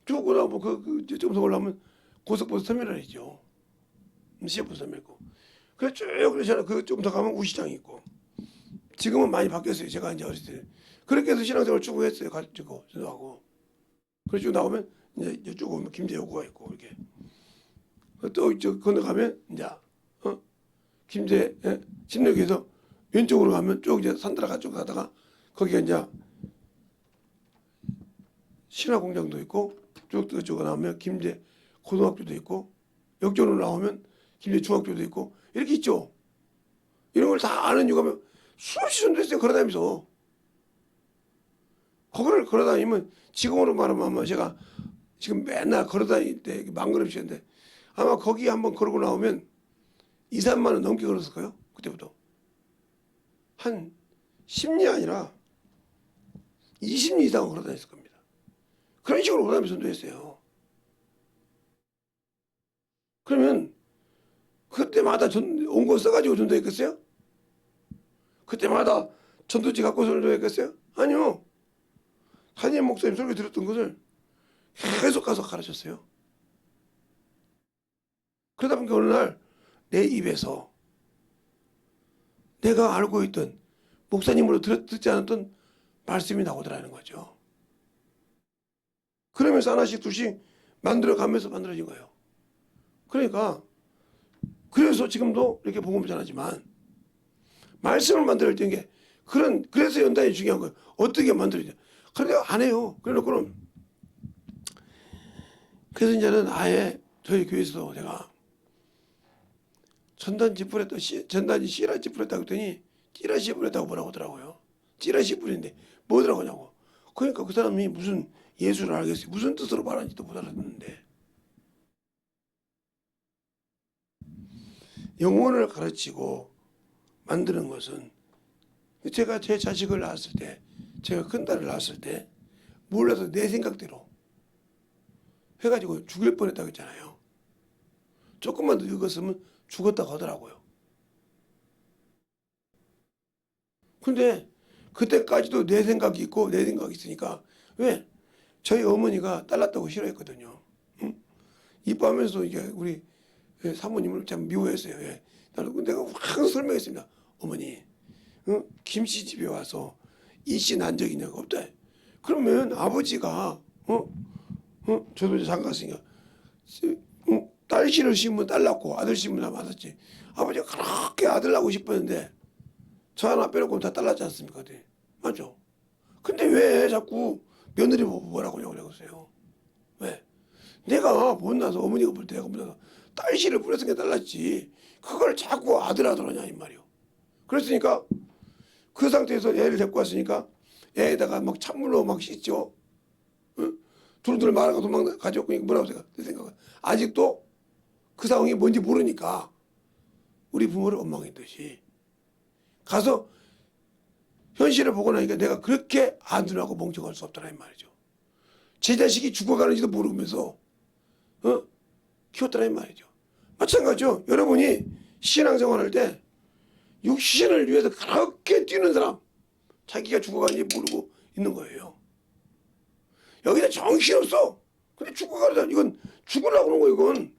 A: 쭉 뚫고 나면 좀 더 올라오면 고속버스 터미널이죠. 시외버스 터미널 있고. 그래서 쭉 그러잖아요. 그 좀 더 가면 우시장이 있고. 지금은 많이 바뀌었어요. 제가 이제 어렸을 때. 그렇게 해서 신앙생활 쭉 했어요. 가지고 전도하고. 그래서 쭉 나오면 이제 쭉 오면 김제요구가 있고 이렇게. 또 저 건너가면 이제 김제 신역에서 왼쪽으로 가면 쭉 이제 산다라가 쭉 가다가 거기가 이제 신화공장도 있고 쭉 그쪽으로 나오면 김제 고등학교도 있고 역전으로 나오면 김제 중학교도 있고 이렇게 있죠. 이런 걸 다 아는 이유가 수없이 전도했어요. 걸어다니면서. 거기를 걸어다니면 지금으로 말하면 아마 제가 지금 맨날 걸어다닐 때 만그럽시는데 아마 거기 한번 걸고 나오면 2, 3만 원 넘게 걸었을 거예요. 그때부터. 한 10년 아니라 20년 이상 걸어다녔을 겁니다. 그런 식으로 걸어다니면서 전도했어요. 그러면 그때마다 온 거 써가지고 전도했겠어요? 그때마다 전도지 갖고 전도했겠어요? 아니요. 한임 목사님 설교 들었던 것을 계속 가서 가르쳤어요. 그러다 보니까 어느 날 내 입에서 내가 알고 있던 목사님으로 듣지 않았던 말씀이 나오더라는 거죠. 그러면서 하나씩 둘씩 만들어가면서 만들어진 거예요. 그러니까 그래서 지금도 이렇게 복음을 전하지만 말씀을 만들 때 그래서 연단이 중요한 거예요. 어떻게 만들어야 돼? 그런데 안 해요. 그래놓고는 그래서 이제는 아예 저희 교회에서도 제가 전단지 뿌렸다, 전단지 씨라시 뿌렸다고 했더니 찌라시 뿌렸다고 뭐라고 하더라고요. 찌라시 뿌리는데 뭐더라고 하냐고. 그러니까 그 사람이 무슨 예수를 알겠어요. 무슨 뜻으로 말하는지도 못 알아듣는데. 영혼을 가르치고 만드는 것은 제가 제 자식을 낳았을 때 제가 큰딸을 낳았을 때 몰라서 내 생각대로 해가지고 죽일 뻔했다고 했잖아요. 조금만 더 읽었으면 죽었다고 하더라고요. 근데 그때까지도 내 생각이 있고 내 생각이 있으니까 왜? 저희 어머니가 딸 낳았다고 싫어했거든요. 응? 이뻐하면서 이게 우리 사모님을 참 미워했어요. 예. 내가 항상 설명했습니다. 어머니, 김씨 집에 와서 이씨 난 적 있냐고 없다. 그러면 아버지가 저도 이제 장가 갔으니까 딸 씨를 심으면 딸 낳고 아들 심으면 아들지. 아버지가 그렇게 아들 낳고 싶었는데 저 하나 빼놓고 다 딸 낳지 않습니까? 네. 맞죠? 근데 왜 자꾸 며느리 보고 뭐라고 하냐고 그랬어요. 왜? 내가 못 나서 어머니가 볼 때 내가 못 나서 딸 씨를 뿌렸으니까 딸 낳지. 그걸 자꾸 아들 하냐 이 말이요. 그랬으니까 그 상태에서 애를 데리고 왔으니까 애에다가 막 찬물로 막 씻죠. 응? 둘둘 말아가 도망 가져오고 뭐라고 생각은 아직도 그 상황이 뭔지 모르니까 우리 부모를 원망했듯이 가서 현실을 보고 나니까 내가 그렇게 아들하고 멍청할 수 없더라 이 말이죠. 제 자식이 죽어가는지도 모르면서 키웠더라 이 말이죠. 마찬가지죠. 여러분이 신앙생활할 때 육신을 위해서 그렇게 뛰는 사람 자기가 죽어가는지 모르고 있는 거예요. 여기다 정신없어. 근데 죽어가는 이건 죽으려고 그런 거예요. 이건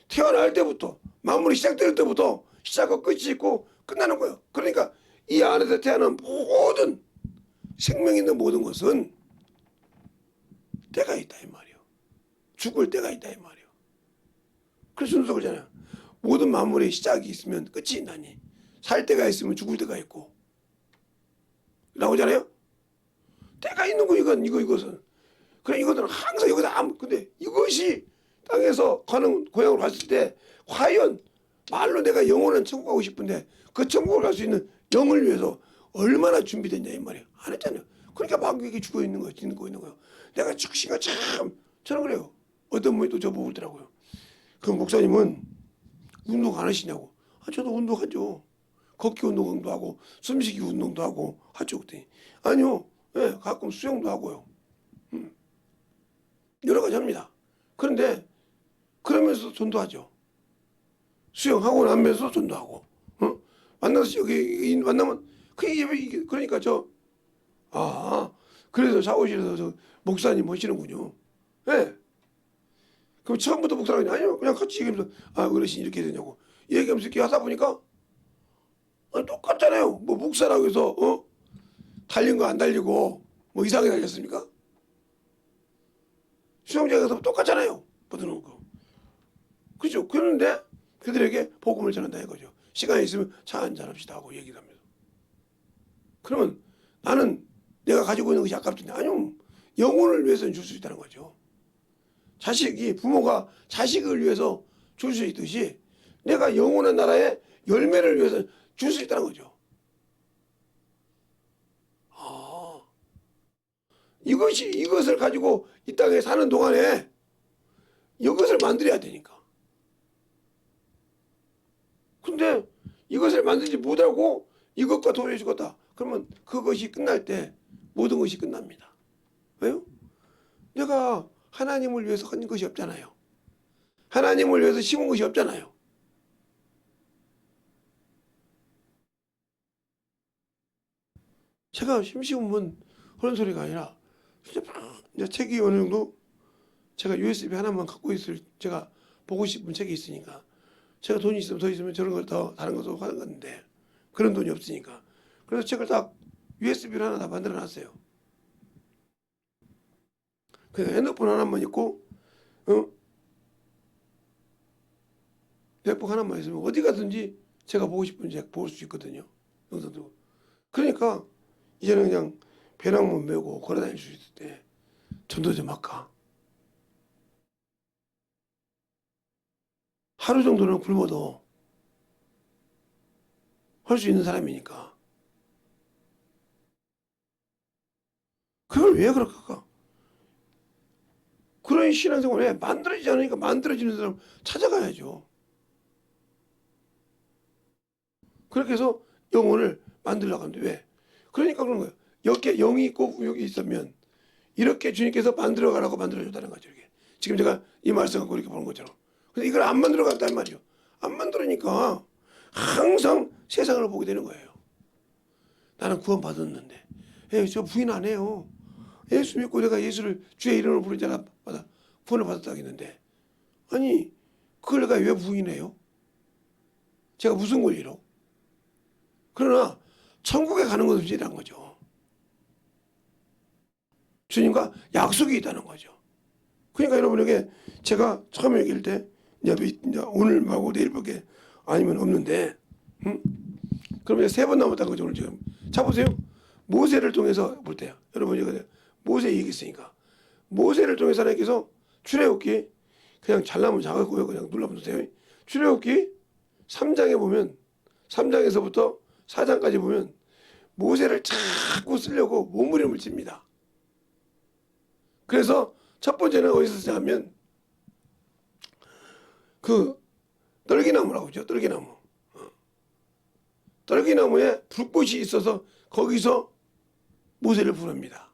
A: 태어날 때부터 만물이 시작될 때부터 시작과 끝이 있고 끝나는 거예요. 그러니까 이 안에서 태어난 모든 생명 있는 모든 것은 때가 있다 이 말이에요. 죽을 때가 있다 이 말이에요. 그래서 순서 그러잖아요. 모든 만물의 시작이 있으면 끝이 있나니 살 때가 있으면 죽을 때가 있고 나오잖아요. 때가 있는 거 이것은 그래 이것들은 항상 여기다 근데 이것이 땅에서 가는 고향으로 갔을 때 과연 말로 내가 영원한 천국 가고 싶은데 그 천국을 갈 수 있는 영을 위해서 얼마나 준비됐냐 이 말이에요. 안 했잖아요. 그러니까 막 이렇게 죽어 있는 거예요. 내가 즉시가 참 저는 그래요. 어떤 분이 또 저보고 그러더라고요. 그 목사님은 운동 안 하시냐고. 저도 운동하죠. 걷기 운동도 하고 숨쉬기 운동도 하고 하죠. 그랬더니 아니요. 예, 가끔 수영도 하고요. 여러 가지 합니다. 그런데 그러면서 전도하죠. 수영하고 나면서 전도하고. 만나서 여기 만나면 그러니까 그래서 샤워실에서 저 목사님 하시는군요. 예. 그럼 처음부터 목사가 아니요 그냥 같이 얘기하면서 아 어르신 이렇게 되냐고 얘기하면서 이렇게 하다 보니까 아니, 똑같잖아요. 뭐 목사라고 해서 달린 거 안 달리고 뭐 이상하게 달렸습니까? 수영장에서 똑같잖아요. 받는 거. 그죠? 그런데 그들에게 복음을 전한다 이거죠. 시간이 있으면 차 한잔 합시다 하고 얘기를 합니다. 그러면 나는 내가 가지고 있는 것이 아깝던데 아니요. 영혼을 위해서는 줄 수 있다는 거죠. 자식이 부모가 자식을 위해서 줄 수 있듯이 내가 영원한 나라의 열매를 위해서 줄 수 있다는 거죠. 아, 이것을 가지고 이 땅에 사는 동안에 이것을 만들어야 되니까. 근데 이것을 만들지 못하고 이것과 도저히 죽었다. 그러면 그것이 끝날 때 모든 것이 끝납니다. 왜요? 내가 하나님을 위해서 한 것이 없잖아요. 하나님을 위해서 심은 것이 없잖아요. 제가 심심하면 그런 소리가 아니라 이제 책이 어느 정도 제가 USB 하나만 갖고 있을 제가 보고 싶은 책이 있으니까 제가 돈이 있으면 더 있으면 저런 걸 더 다른 것도 하는 건데 그런 돈이 없으니까 그래서 책을 딱 USB로 하나 다 만들어 놨어요. 그냥 핸드폰 하나만 있고 넷북 하나만 있으면 어디 가든지 제가 보고 싶은 책 볼 수 있거든요. 영상도. 그러니까 이제는 그냥 배낭만 메고 걸어다닐 수 있을 때 전도 좀 할까. 하루 정도는 굶어도 할 수 있는 사람이니까. 그걸 왜 그럴까? 그런 신앙생활 왜 만들어지지 않으니까 만들어지는 사람 찾아가야죠. 그렇게 해서 영혼을 만들려고 하는데 왜? 그러니까 그런 거예요. 여기에 영이 있고 여기 있으면 이렇게 주님께서 만들어가라고 만들어줬다는 거죠. 이렇게. 지금 제가 이 말씀 갖고 이렇게 보는 것처럼. 근데 이걸 안 만들어갔단 말이죠. 안 만들으니까 항상 세상을 보게 되는 거예요. 나는 구원 받았는데, 저 부인 안 해요. 예수 믿고 내가 예수를 주의 이름으로 부른 자가 구원을 받았다 했는데, 아니 그걸 내가 왜 부인해요? 제가 무슨 권리로? 그러나 천국에 가는 것은 이란 거죠. 주님과 약속이 있다는 거죠. 그러니까 여러분에게 제가 처음에 얘기할 때 이제 오늘 말고 내일밖에 아니면 없는데 그럼 이제 3번 남았다는 거죠. 오늘 지금 자 보세요. 모세를 통해서 볼 때요. 여러분 이거 모세 얘기 있으니까 모세를 통해서 하나님께서 출애굽기 그냥 잘나면 작았고요. 그냥 눌러보세요. 출애굽기 3장에 보면 3장에서부터 4장까지 보면 모세를 자꾸 쓰려고 몸부림을 칩니다. 그래서 첫 번째는 어디서 쓰냐면 그 떨기나무라고 하죠. 떨기나무. 떨기나무에 불꽃이 있어서 거기서 모세를 부릅니다.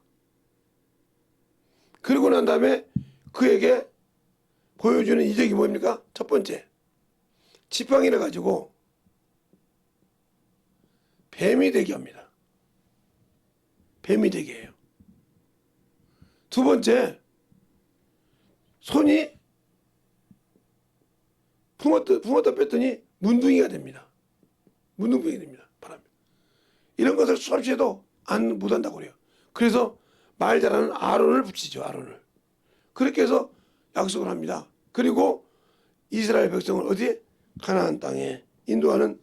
A: 그러고 난 다음에 그에게 보여주는 이적이 뭡니까? 첫 번째 지팡이를 가지고 뱀이 되게 합니다. 뱀이 되게 해요. 두 번째 손이 품었다 뺐더니 문둥이가 됩니다. 문둥병이 됩니다. 바람에. 이런 것을 수없이 해도 못한다고 그래요. 그래서 말 잘하는 아론을 붙이죠. 아론을. 그렇게 해서 약속을 합니다. 그리고 이스라엘 백성을 어디? 가나안 땅에 인도하는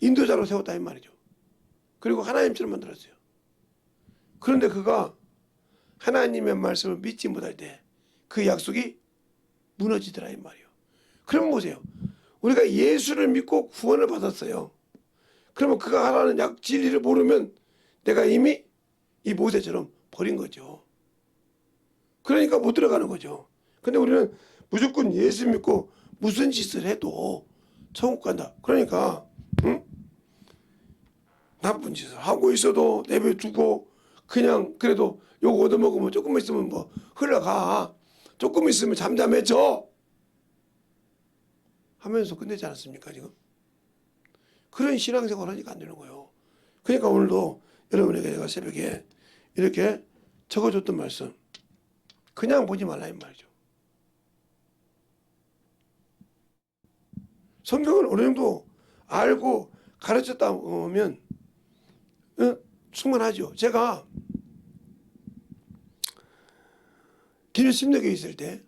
A: 인도자로 세웠다 이 말이죠. 그리고 하나님처럼 만들었어요. 그런데 그가 하나님의 말씀을 믿지 못할 때 그 약속이 무너지더라 이 말이에요. 그러면 보세요. 우리가 예수를 믿고 구원을 받았어요. 그러면 그가 하라는 진리를 모르면 내가 이미 이 모세처럼 버린 거죠. 그러니까 못 들어가는 거죠. 근데 우리는 무조건 예수 믿고 무슨 짓을 해도 천국 간다. 그러니까 나쁜 짓을 하고 있어도 내버려두고 그냥 그래도 요거 얻어먹으면 조금 있으면 뭐 흘러가. 조금 있으면 잠잠해져. 하면서 끝내지 않았습니까 지금? 그런 신앙생활 하니까 안 되는 거예요. 그러니까 오늘도 여러분에게 제가 새벽에 이렇게 적어줬던 말씀 그냥 보지 말라 이 말이죠. 성경을 어느 정도 알고 가르쳤다 보면 충분하죠. 제가 기념심력에 있을 때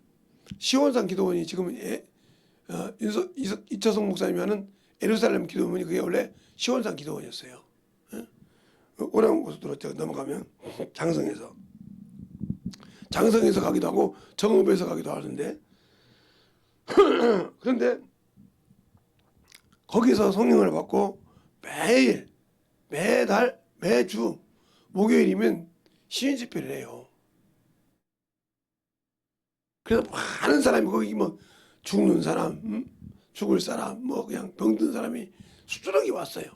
A: 시원산 기도원이 지금 이철성 목사님이 하는 예루살렘 기도원이 그게 원래 시원산 기도원이었어요. 오랑고속도로 넘어가면 장성에서 가기도 하고 정읍에서 가기도 하는데 그런데 거기서 성령을 받고 매일 매달 매주 목요일이면 시인 집회를 해요. 그래서 많은 사람이 거기 뭐 죽는 사람, 죽을 사람, 뭐 그냥 병든 사람이 수두룩이 왔어요.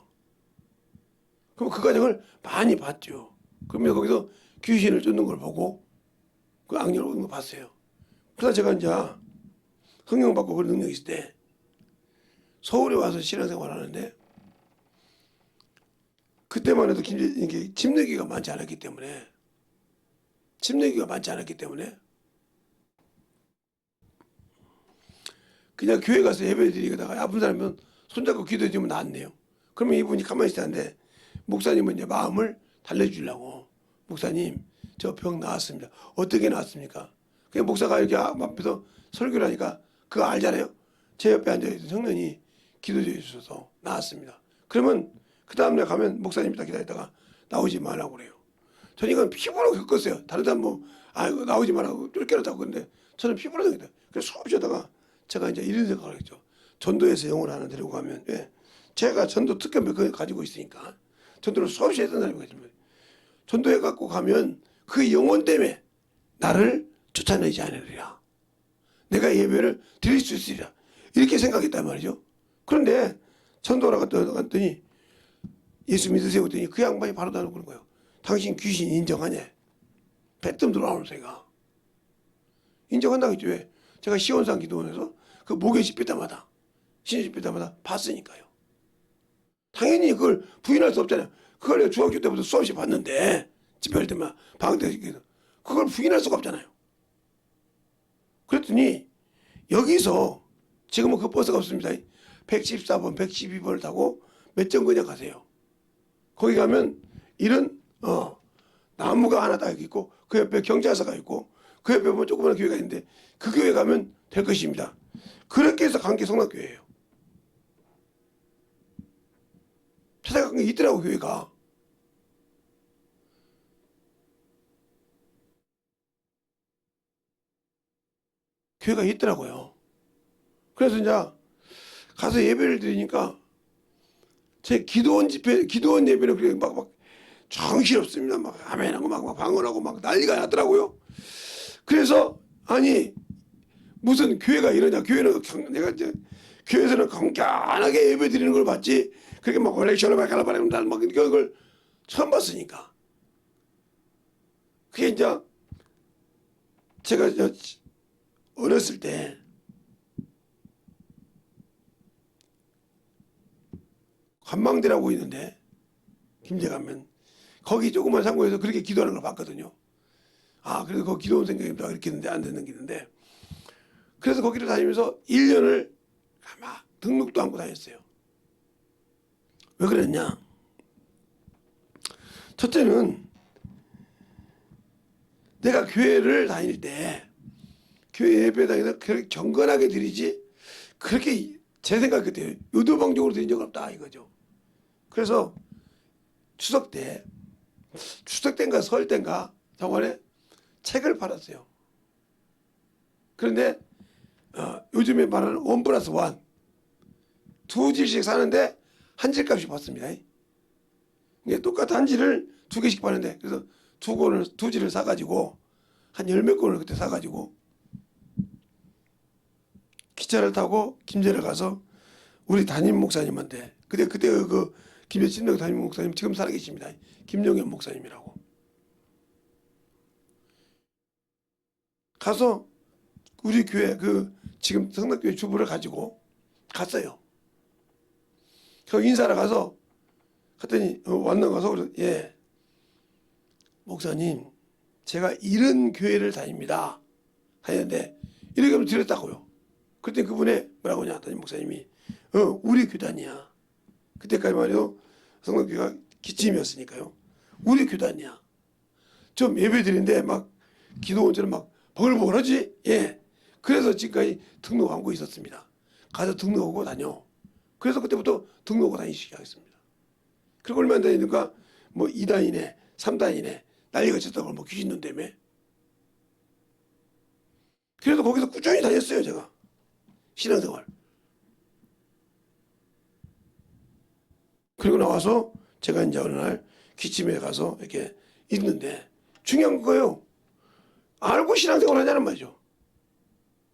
A: 그럼 그 과정을 많이 봤죠. 그러면 거기서 귀신을 쫓는 걸 보고 그 악령을 오는 거 봤어요. 그래서 제가 이제 성령 받고 그런 능력이 있을 때 서울에 와서 신앙생활을 하는데 그때만 해도 이게 집내기가 많지 않았기 때문에 그냥 교회 가서 예배 드리다가 아픈 사람은 손잡고 기도해 주면 낫네요. 그러면 이분이 가만히 있었는데 목사님은 이제 마음을 달래주려고 목사님 저 병 나았습니다. 어떻게 나았습니까? 그냥 목사가 이렇게 앞에서 설교를 하니까 그거 알잖아요. 제 옆에 앉아있던 청년이 기도해 주셔서 나았습니다. 그러면 그 다음날 가면 목사님이 딱 기다리다가 나오지 말라고 그래요. 저는 이건 피부로 겪었어요. 다른 사람 뭐 이거 나오지 말라고 쫓겨났다고 그러는데 저는 피부로 겪었다. 그래서 수없이 하다가 제가 이제 이런 생각을 했죠. 전도에서 영혼 하나 데리고 가면 제가 전도 특권을 가지고 있으니까 전도를 수없이 했던 사람이거든요. 전도해 갖고 가면 그 영혼 때문에 나를 쫓아내지 않으리라. 내가 예배를 드릴 수 있으리라. 이렇게 생각했단 말이죠. 그런데 전도하러 갔더니 예수 믿으세요 했더니 그 양반이 바로 나오고 그런 거예요. 당신 귀신 인정하냐? 배뜸 들어오는 새가. 인정한다고 했죠. 왜? 제가 시원산 기도원에서 그 목에 집힐 때마다 신의 집힐 때마다 봤으니까요. 당연히 그걸 부인할 수 없잖아요. 그걸 내가 중학교 때부터 수없이 봤는데 집회할 때마다 방학 때 그걸 부인할 수가 없잖아요. 그랬더니 여기서 지금은 그 버스가 없습니다. 114번, 112번을 타고 맷정거장 가세요. 거기 가면 이런 나무가 하나 딱 있고 그 옆에 경찰서가 있고 그 옆에 보면 조그마한 교회가 있는데 그 교회 가면 될 것입니다. 그렇게 해서 간 게 성락교회예요. 찾아간 게 있더라고 교회가. 교회가 있더라고요. 그래서 이제 가서 예배를 드리니까 제 기도원 예배는 그렇게 막 정신없습니다. 막 아멘하고 막 방언하고 막 난리가 났더라고요. 그래서 아니 무슨 교회가 이러냐? 교회는 내가 이제 교회에서는 건강하게 예배 드리는 걸 봤지 그렇게 막 렉션을 막 갈라바라면 막 그걸 처음 봤으니까 그게 이제 제가 어렸을 때 관망대라고 있는데 김제 가면 거기 조그만 상고에서 그렇게 기도하는 걸 봤거든요. 그래서 거기 기도원 생각입니다. 이렇게 했는데 안 되는 길인데 그래서 거기를 다니면서 1년을 아마 등록도 안고 다녔어요. 왜 그랬냐? 첫째는 내가 교회를 다닐 때 교회 예배 다니면서 그렇게 경건하게 드리지 그렇게 제 생각 그때요. 요도방종으로 드린 적 없다 이거죠. 그래서 추석 때인가 설 때인가 정원에 책을 팔았어요. 그런데 요즘에 말하는 1+1 두 질씩 사는데 한 질값이 받습니다. 이게 똑같은 한 질을 두 개씩 파는데 그래서 두 질을 사가지고 한 10몇 권을 그때 사가지고 기차를 타고 김제를 가서 우리 담임 목사님한테 그때 그 김제 진동 담임 목사님 지금 살아계십니다. 김용현 목사님이라고 가서 우리 교회 그 지금 성락교회 주부를 가지고 갔어요. 그 인사를 가서 갔더니 왔나 가서 그래 목사님 제가 이런 교회를 다닙니다. 다녔는데 이렇게 하면 드렸다고요. 그때 그분의 뭐라고 하냐, 담임 목사님이 우리 교단이야. 그때까지 말이요 성남교회가 기침이었으니까요. 우리 교단이야. 좀 예배 드리는데 막 기도원처럼 막 버글버글하지? 예. 그래서 지금까지 등록하고 있었습니다. 가서 등록하고 다녀. 그래서 그때부터 등록하고 다니기 시작했습니다. 그리고 얼마 안 다니니까 뭐 2단이네 3단이네 난리가 쳤다고 뭐 귀신 논다며. 그래서 거기서 꾸준히 다녔어요. 제가 신앙생활. 그리고 나와서 제가 이제 어느 날 기침에 가서 이렇게 있는데 중요한 거예요. 알고 신앙생활 하냐는 말이죠.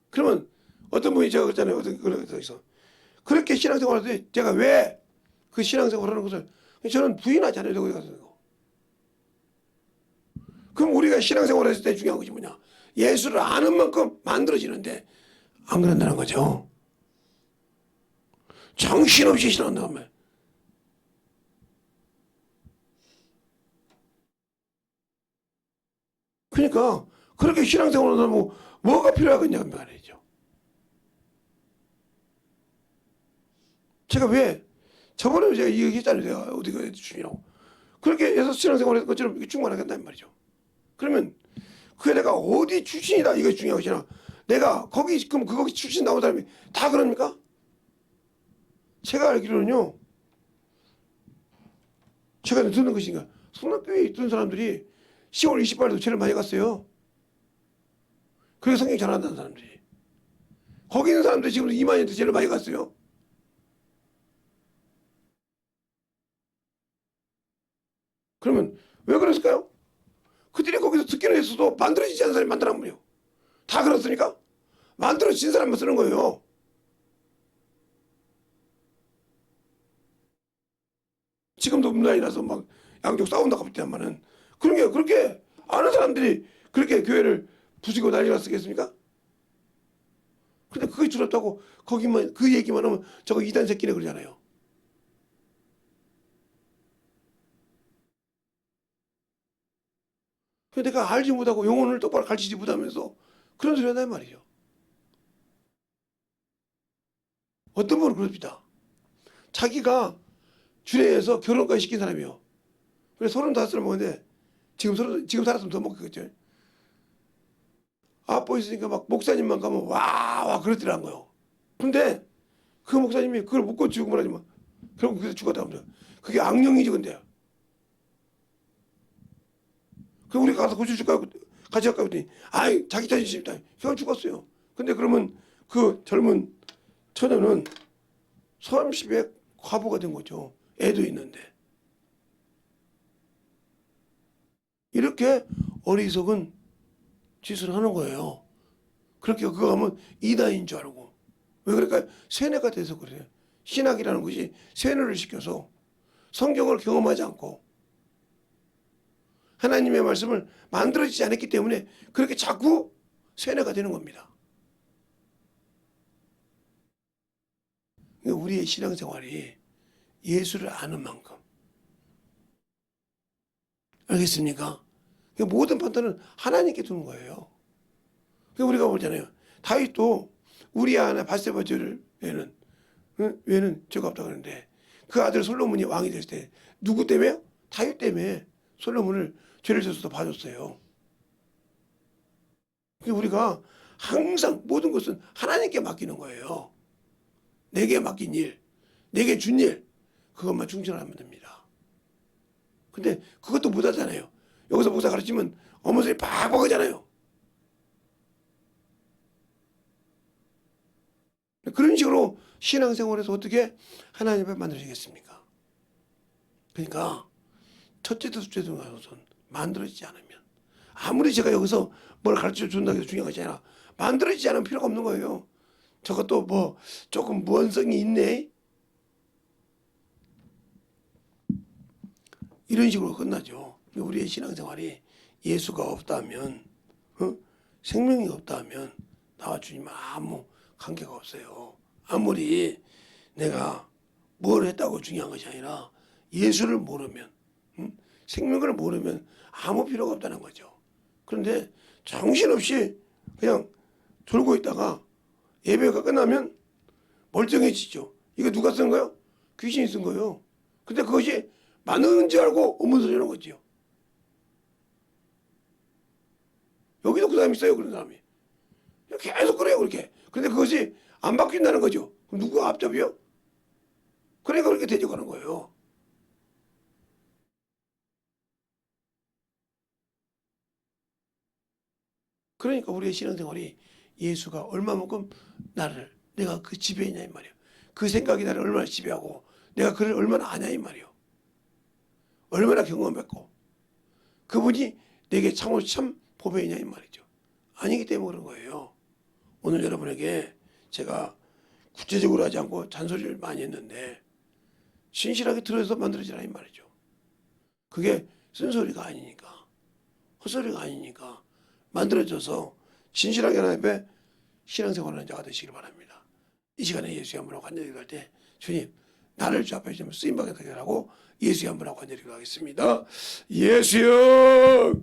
A: 그러면 어떤 분이 제가 그랬잖아요. 어떤 그래서 그렇게 신앙생활 할 때 제가 왜 그 신앙생활 하는 것을 저는 부인하잖아요. 거기 가서. 그럼 우리가 신앙생활 했을 때 중요한 것이 뭐냐? 예수를 아는 만큼 만들어지는데 안 그런다는 거죠. 정신없이 신앙한다는 말. 그러니까 그렇게 신앙생활을 하면 뭐가 필요하겠냐 그 말이죠. 제가 왜 저번에 제가 얘기했잖아요. 제가 어디가 주이라고 그렇게 해서 신앙생활을 했던 것처럼 충만하겠다는 말이죠. 그러면 그게 내가 어디 출신이다 이거 중요한 것이나 내가 거기 그럼 거기 출신 나온 사람이 다 그럽니까? 제가 알기로는요. 제가 듣는 것인가 성남교회에 있던 사람들이 10월 28일도 제일 많이 갔어요. 그래서 성경 잘한다는 사람들이. 거기 있는 사람들이 지금 2만년도 제일 많이 갔어요. 그러면 왜 그랬을까요? 그들이 거기서 듣기는 했어도 만들어지지 않은 사람이 만들어낸 거예요. 다 그렇습니까? 만들어진 사람만 쓰는 거예요. 지금도 문란이라서 막 양쪽 싸운다고 했지만은 그런 게 그렇게 아는 사람들이 그렇게 교회를 부수고 난리가 쓰겠습니까? 근데 그게 줄었다고 거기만 그 얘기만 하면 저거 이단 새끼네 그러잖아요. 근데 내가 알지 못하고 영혼을 똑바로 가르치지 못하면서 그런 소리 한단 말이죠. 어떤 분은 그럽니다. 자기가 주례에서 결혼까지 시킨 사람이요. 그래서 35살 먹었는데 지금 살았으면 더 먹겠죠. 아빠 있으니까 막 목사님만 가면 와 그러더라는 거요. 근데 그 목사님이 그걸 못 고치고 말하지만 결국 그래서 죽었다고 합니다. 그게 악령이지 근데. 그 우리 가서 고쳐줄까 같이 갈까 했더니 아이 자기 자신입니다. 형 죽었어요. 근데 그러면 그 젊은 처녀는 30에 과부가 된 거죠. 애도 있는데. 이렇게 어리석은 짓을 하는 거예요. 그렇게 그거 하면 이단인 줄 알고. 왜 그럴까요? 세뇌가 돼서 그래요. 신학이라는 것이 세뇌를 시켜서 성경을 경험하지 않고 하나님의 말씀을 만들어지지 않았기 때문에 그렇게 자꾸 세뇌가 되는 겁니다. 우리의 신앙생활이 예수를 아는 만큼 알겠습니까? 모든 판단은 하나님께 두는 거예요. 우리가 보잖아요. 다윗도 우리아나 바세바 죄를 외는 죄가 없다고 하는데 그 아들 솔로몬이 왕이 됐을 때 누구 때문에요? 다윗 때문에 솔로몬을 죄를 져서 봐줬어요. 우리가 항상 모든 것은 하나님께 맡기는 거예요. 내게 맡긴 일, 내게 준 일, 그것만 충실하면 됩니다. 근데 그것도 못하잖아요. 여기서 목사 가르치면 어머니 팍팍 하잖아요. 그런 식으로 신앙생활에서 어떻게 하나님 앞에 만들어지겠습니까? 그러니까 첫째도 둘째도 가서는 만들어지지 않으면 아무리 제가 여기서 뭘 가르쳐 준다고 해서 중요한 것이 아니라 만들어지지 않으면 필요가 없는 거예요. 저것도 뭐 조금 무언성이 있네 이런 식으로 끝나죠. 우리의 신앙생활이 예수가 없다면 생명이 없다면 나와 주님 아무 관계가 없어요. 아무리 내가 뭘 했다고 중요한 것이 아니라 예수를 모르면 생명을 모르면 아무 필요가 없다는 거죠. 그런데 정신없이 그냥 졸고 있다가 예배가 끝나면 멀쩡해지죠. 이거 누가 쓴 거예요? 귀신이 쓴 거예요. 근데 그것이 맞는 줄 알고 의문소리하는 거지요. 여기도 그 사람이 있어요. 그런 사람이. 계속 그래요. 그렇게. 근데 그것이 안 바뀐다는 거죠. 그럼 누가 앞잡이요? 그러니까 그렇게 대적하는 거예요. 그러니까 우리의 신앙생활이 예수가 얼마만큼 내가 그 지배했냐 이 말이에요. 그 생각이 나를 얼마나 지배하고 내가 그를 얼마나 아냐 이 말이에요. 얼마나 경험했고 그분이 내게 참 보배이냐 이 말이죠. 아니기 때문에 그런 거예요. 오늘 여러분에게 제가 구체적으로 하지 않고 잔소리를 많이 했는데 신실하게 들어서 만들어지라 이 말이죠. 그게 쓴소리가 아니니까 헛소리가 아니니까 만들어져서 진실하게 하나님 앞에 신앙생활하는 자가 되시길 바랍니다. 이 시간에 예수의 한분하고 간절히 기도할 때 주님 나를 주 앞에 좀 쓰임받게 되게 하고 예수의 한분하고 간절히 기도하겠습니다. 예수여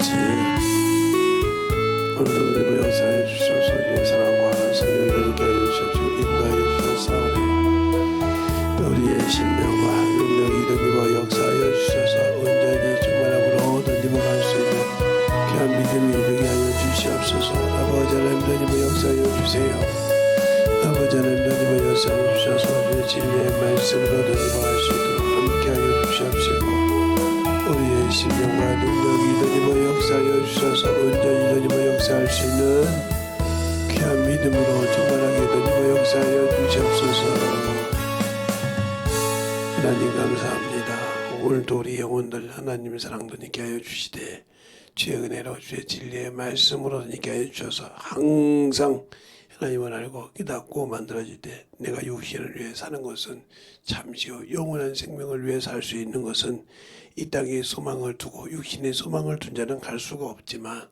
A: 같이 오늘도 역사해 주셔서 주의 사랑과 성령을 함께 하여 주시고 인도하여 주셔서 우리의 신명과 능력이 되기와 역사하여 주셔서 온전히 충만함으로 모든 힘을 갈 수 있는 귀한 믿음이 되게 하여 주시옵소서. 아버지 하나님 역사하여 주세요. 아버지 하나님 역사하여 주셔서 주의 진리의 말씀으로 되기와 할 수 있도록 함께 하여 주시옵시고 우리의 신명과 능력이 되니며 역사하여 주셔서 온전히 되니며 역사할 수 있는 귀한 믿음으로 충만하게 되니며 역사하여 주시옵소서. 하나님 감사합니다. 오늘도 우리 영혼들 하나님의 사랑도 있게 하여 주시되 주의 은혜로 주의 진리의 말씀으로 있게 하여 주셔서 항상 하나님을 알고 깨닫고 만들어질 때 내가 육신을 위해 사는 것은 잠시후 영원한 생명을 위해 살 수 있는 것은 이 땅에 소망을 두고 육신의 소망을 둔 자는 갈 수가 없지만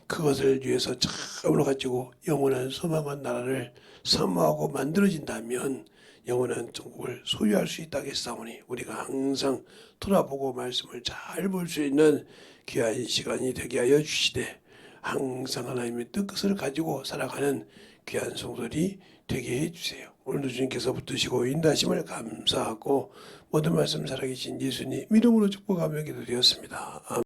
A: 그것을 위해서 참으로 가지고 영원한 소망한 나라를 사모하고 만들어진다면 영원한 천국을 소유할 수 있다겠사오니 우리가 항상 돌아보고 말씀을 잘 볼 수 있는 귀한 시간이 되게 하여 주시되 항상 하나님의 뜻을 가지고 살아가는 귀한 성도들이 되게 해주세요. 오늘도 주님께서 붙드시고 인도하심을 감사하고 모든 말씀 살아계신 예수님 이름으로 축복하며 기도드렸습니다. 아멘.